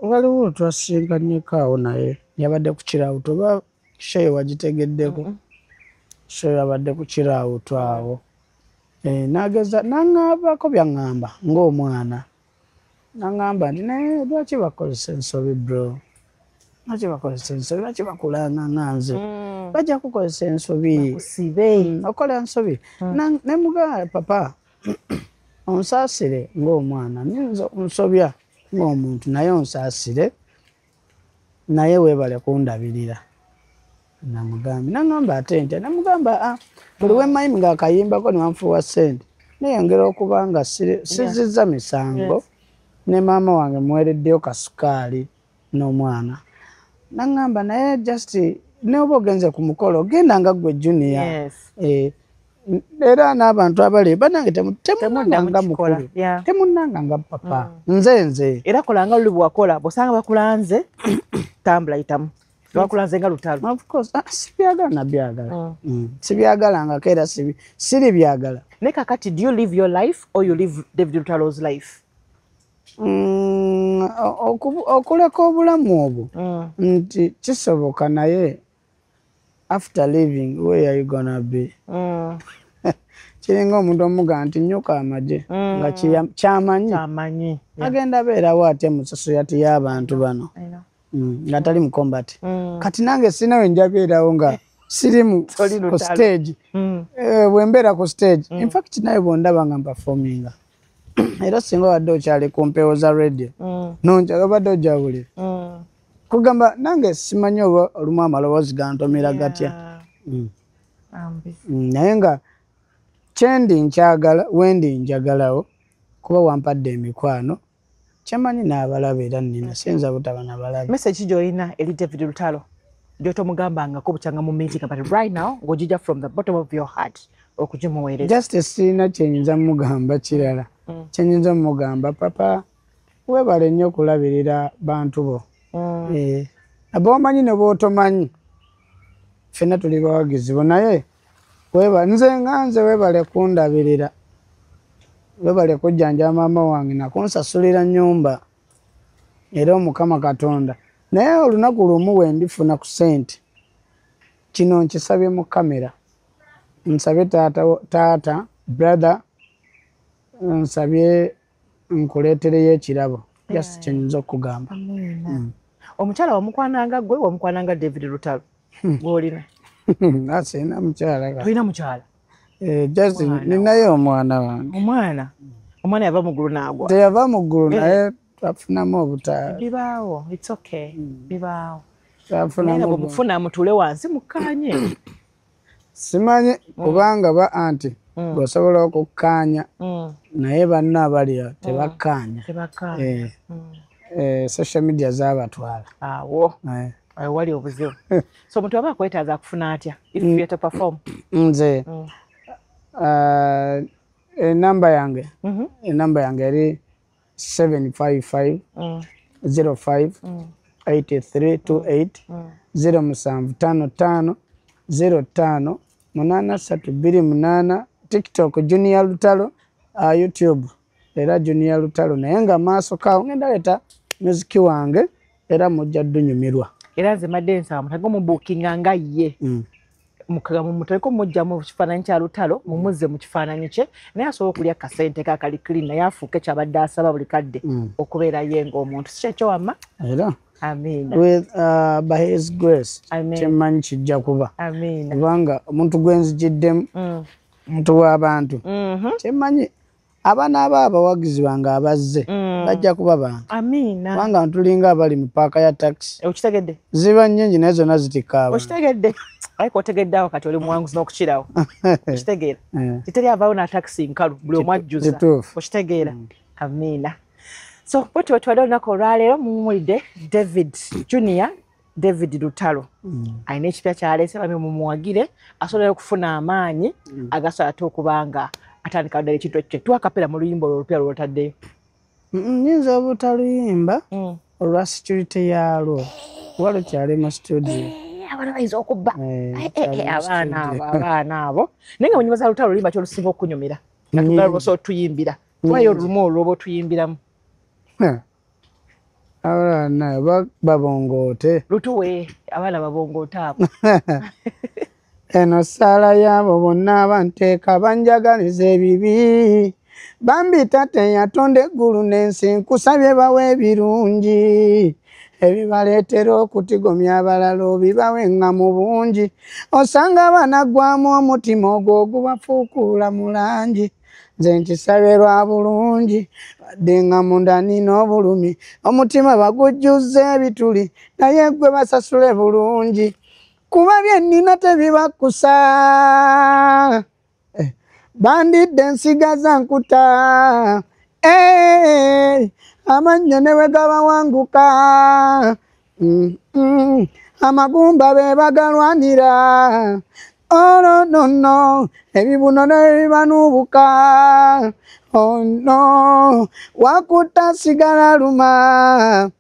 waliwo twasinkanyekaawo naye yabadde ku kirawuto oba sheyo wagitegeddeko sheyo yabadde ku kirawuto awo nageza naŋŋambako byaŋŋamba ng'omwana naŋŋamba nti naye lwaki bakozesa ensobi bro lwaki bakozesa ensobi lwaki bakulanga nga nze bajja kukozesa ensobi okola ensobi nemugamba papa onsaasire ng'omwana nyinza onsobya ng'omuntu naye onsaasire naye weebale kundabirira namugambye naŋŋamba ate ntya namugamba buli wemmanyi ng'akayimbako newanfuuwa ssente neyongera okuba nga sizizza misango ne maama wange muwereddeyo kasukaali n'omwana naŋŋamba naye just neoba ogenze ku mukolo ogenda nga ggwe junior era n'abantu abali banange temunnanga mukulu temunnanga nga papa nze era kolanga luli bwakola bw'osanga bakulanze tambula yitamu bakulanze nga Lutalo. Of course sibyagala nabyagala sibyagalangako era siri byagala naye kakati do you live your life or you live David Lutalo's life? Okuleka obulamu obwo nti kisoboka naye after living where are you gonna be? Kiringa omuntu omugamba nti nnyuka amagye nga kyamanyi agenda beerawo atya mu society y'abantu bano nga tali mu combat kati nange sina we njabeerawo nga siri ku stage bwe mbeera ku stage in fact naye bwondaba nga performinga era singa wadde okyali ku mpewo za radio nonjala obadde ojawulira kugamba nange simanyi oba olumu amaloboozi gantomera gatya naye nga kyendi nkyagala wendi njagalawo kuba wampadde emikwano kyemanyi n'abalabe era nnina siyinza butaba n'abalabe. Message gy'olina eri David Lutalo gy'otomugambangako bukyanga mu meeting but right now ng'ogijja from the bottom of your heart okugimuweereza. Just sirina kyenyinza mugamba kirala kyenyinza mugamba papa weebale nnyo okulabirira bantu bo b'omanyi ne b'otomanyi ffenna tuli bawagizi bo naye nze weebale kundabirira weebale kujjanja maama wange nakunsasulira nnyumba era omukama Katonda naye olunaku lumu wendifuna ku sente kino nkisabye mu kamera nsabye taata brother nsabye nkuleetereyo ekirabo just kyenyinza okugamba. Omukyala wamukwananga gwe wamukwananga David Lutalo gw'olina? Sirina mukyala. Tolina mukyala? Just ninayo omwana wange. Omwana yava mu ggulu n'agwa? Teyava mu ggulu naye twafunamu obutaala. Bibaawo, it's okay. Bibaawo. Twafunamu bwe mufuna mutuule wansi mukkaanye. Simanyi kubanga ba anti bw'osobola okukkaanya naye banna abaliyo tebakkaanya. Social media z'abatwala. Awo. Wali obuzibu. So omuntu aba akwetaaza akufuna atya if you to perform? Nze enamba yange eri 755 05 8328 0755 05 8328 TikTok Junior Lutalo, YouTube era Junior Lutalo naye nga maaso kawo ngenda leeta music wange era mujja dunyumirwa. Era nze madde nsaba mutage mu bookinga nga ye mutaleko mujja mu kifaananyi kya Lutalo mumuzze mu kifaananyi kye naye asobola okulya kasente kakali clean naye afuuke kyabadde asaba buli kadde okubeera ye ng'omuntu si kyekyo wamma era Amen. With by his grace kyemanyi kijja kuba kubanga omuntu gwenzijiddemu omuntu w'abantu kyemanyi abaana abo abawagizi bange abazze bajja kuba bange kubanga ntulinga abali mu paaka ya taxi okitegedde ziba nnyingi naye zonna zitikaawo okitegedde ariko otegedde awo kati oli muwanguzi n'okukirawo okitegeera kiteri avaawo na taxi nkalu buli omu ajjuza okitegeera amiina. So bwetyo wetwali olunaku olwaleero mumuwulidde David Junior David Lutalo alina ekipya kyaleese bamwe mumuwagire asobola okufuna amaanyi agasobola ate okuba nga atandika ddala ekintu ekyo tuwakapera mu luyimba olupya lwotaddeyo. Nyinza obutaluyimba olwa security yaalwo kuba lukyali mu studio abaana bayinza okubba abaana abo naye nga munyumaza Lutalo oluyimba kyolusinga okunyumira nga tugala lwosa otuyimbira tuwayo olumu olwoba otuyimbiramu abaana babongoote lutuwe abaana babongoote abo eno ssaala yaabo bonna abanteeka banjagaliza ebibi bambi tate yatonda eggulu n'ensi nkusabye bawe ebirungi ebibaleetera okutigomya abalala obibawenga mu bungi osanga banaggwamu omutima ogwo ogubafuukuula mu langi nze nkisabye lwa bulungi badde nga munda nina obulumi omutima bagujjuzza ebituli naye gwe basasule bulungi kuba byennina tebibakusa bandidde ensigaza nkuta amannya ne bwe gabawanguka amagumba be bagalwanira no ebibuno ne bibanuubuka no wakutta sigala luma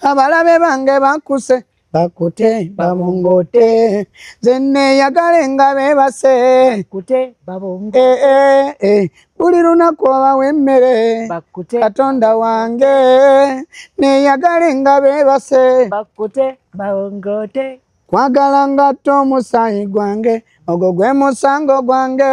abalabe bange bakuse bakute babongote zenne yagale nga bebase bakute babongote buli lunaku obawa emmere Katonda wange neyagale nga bebase bakute babongote kwagala ngatta omusaayi gwange ogwo gwe musango gwange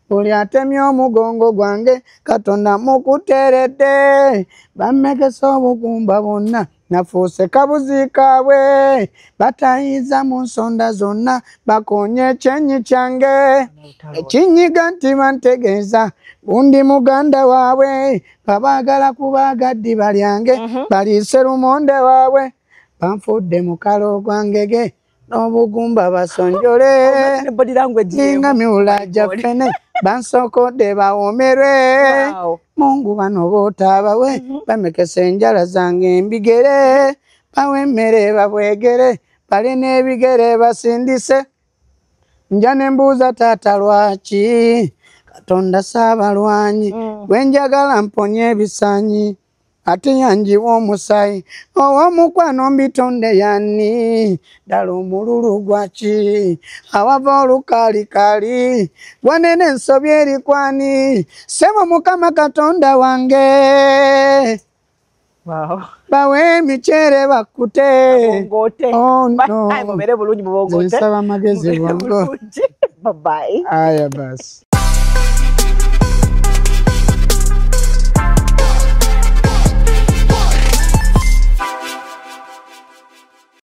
buli atemye omugongo gwange Katonda mukuteeredde bammegesa obugumba bonna nafuuse kabuzi kaabwe batayiza mu nsonda zonna bakonye ekyenyi kyange ekinyiga nti bantegeeza gundi muganda waabwe babaagala kubaagaddi balyange baliise lumonde waabwe banfudde mu kalo gwangege n'obugumba basonjole ninga miwula gyafene bansokodde bawomerwe Mungu bano bootabawe bamekesa enjala zange embigere bawe emmere babwegere bali n'ebigere basindise nja ne mbuuza taata lwaki Katonda saabalwanyi gwe njagala mponye ebisaanyi ate yanjiwa omusaayi ow'omukwano mbitonde yanni ddala omululu gwaki awava olukaalikaali wanene ensobi erikwani sebo Mukama Katonda wange bawe emiceere bakkute nsaba amagezi bwango aya basi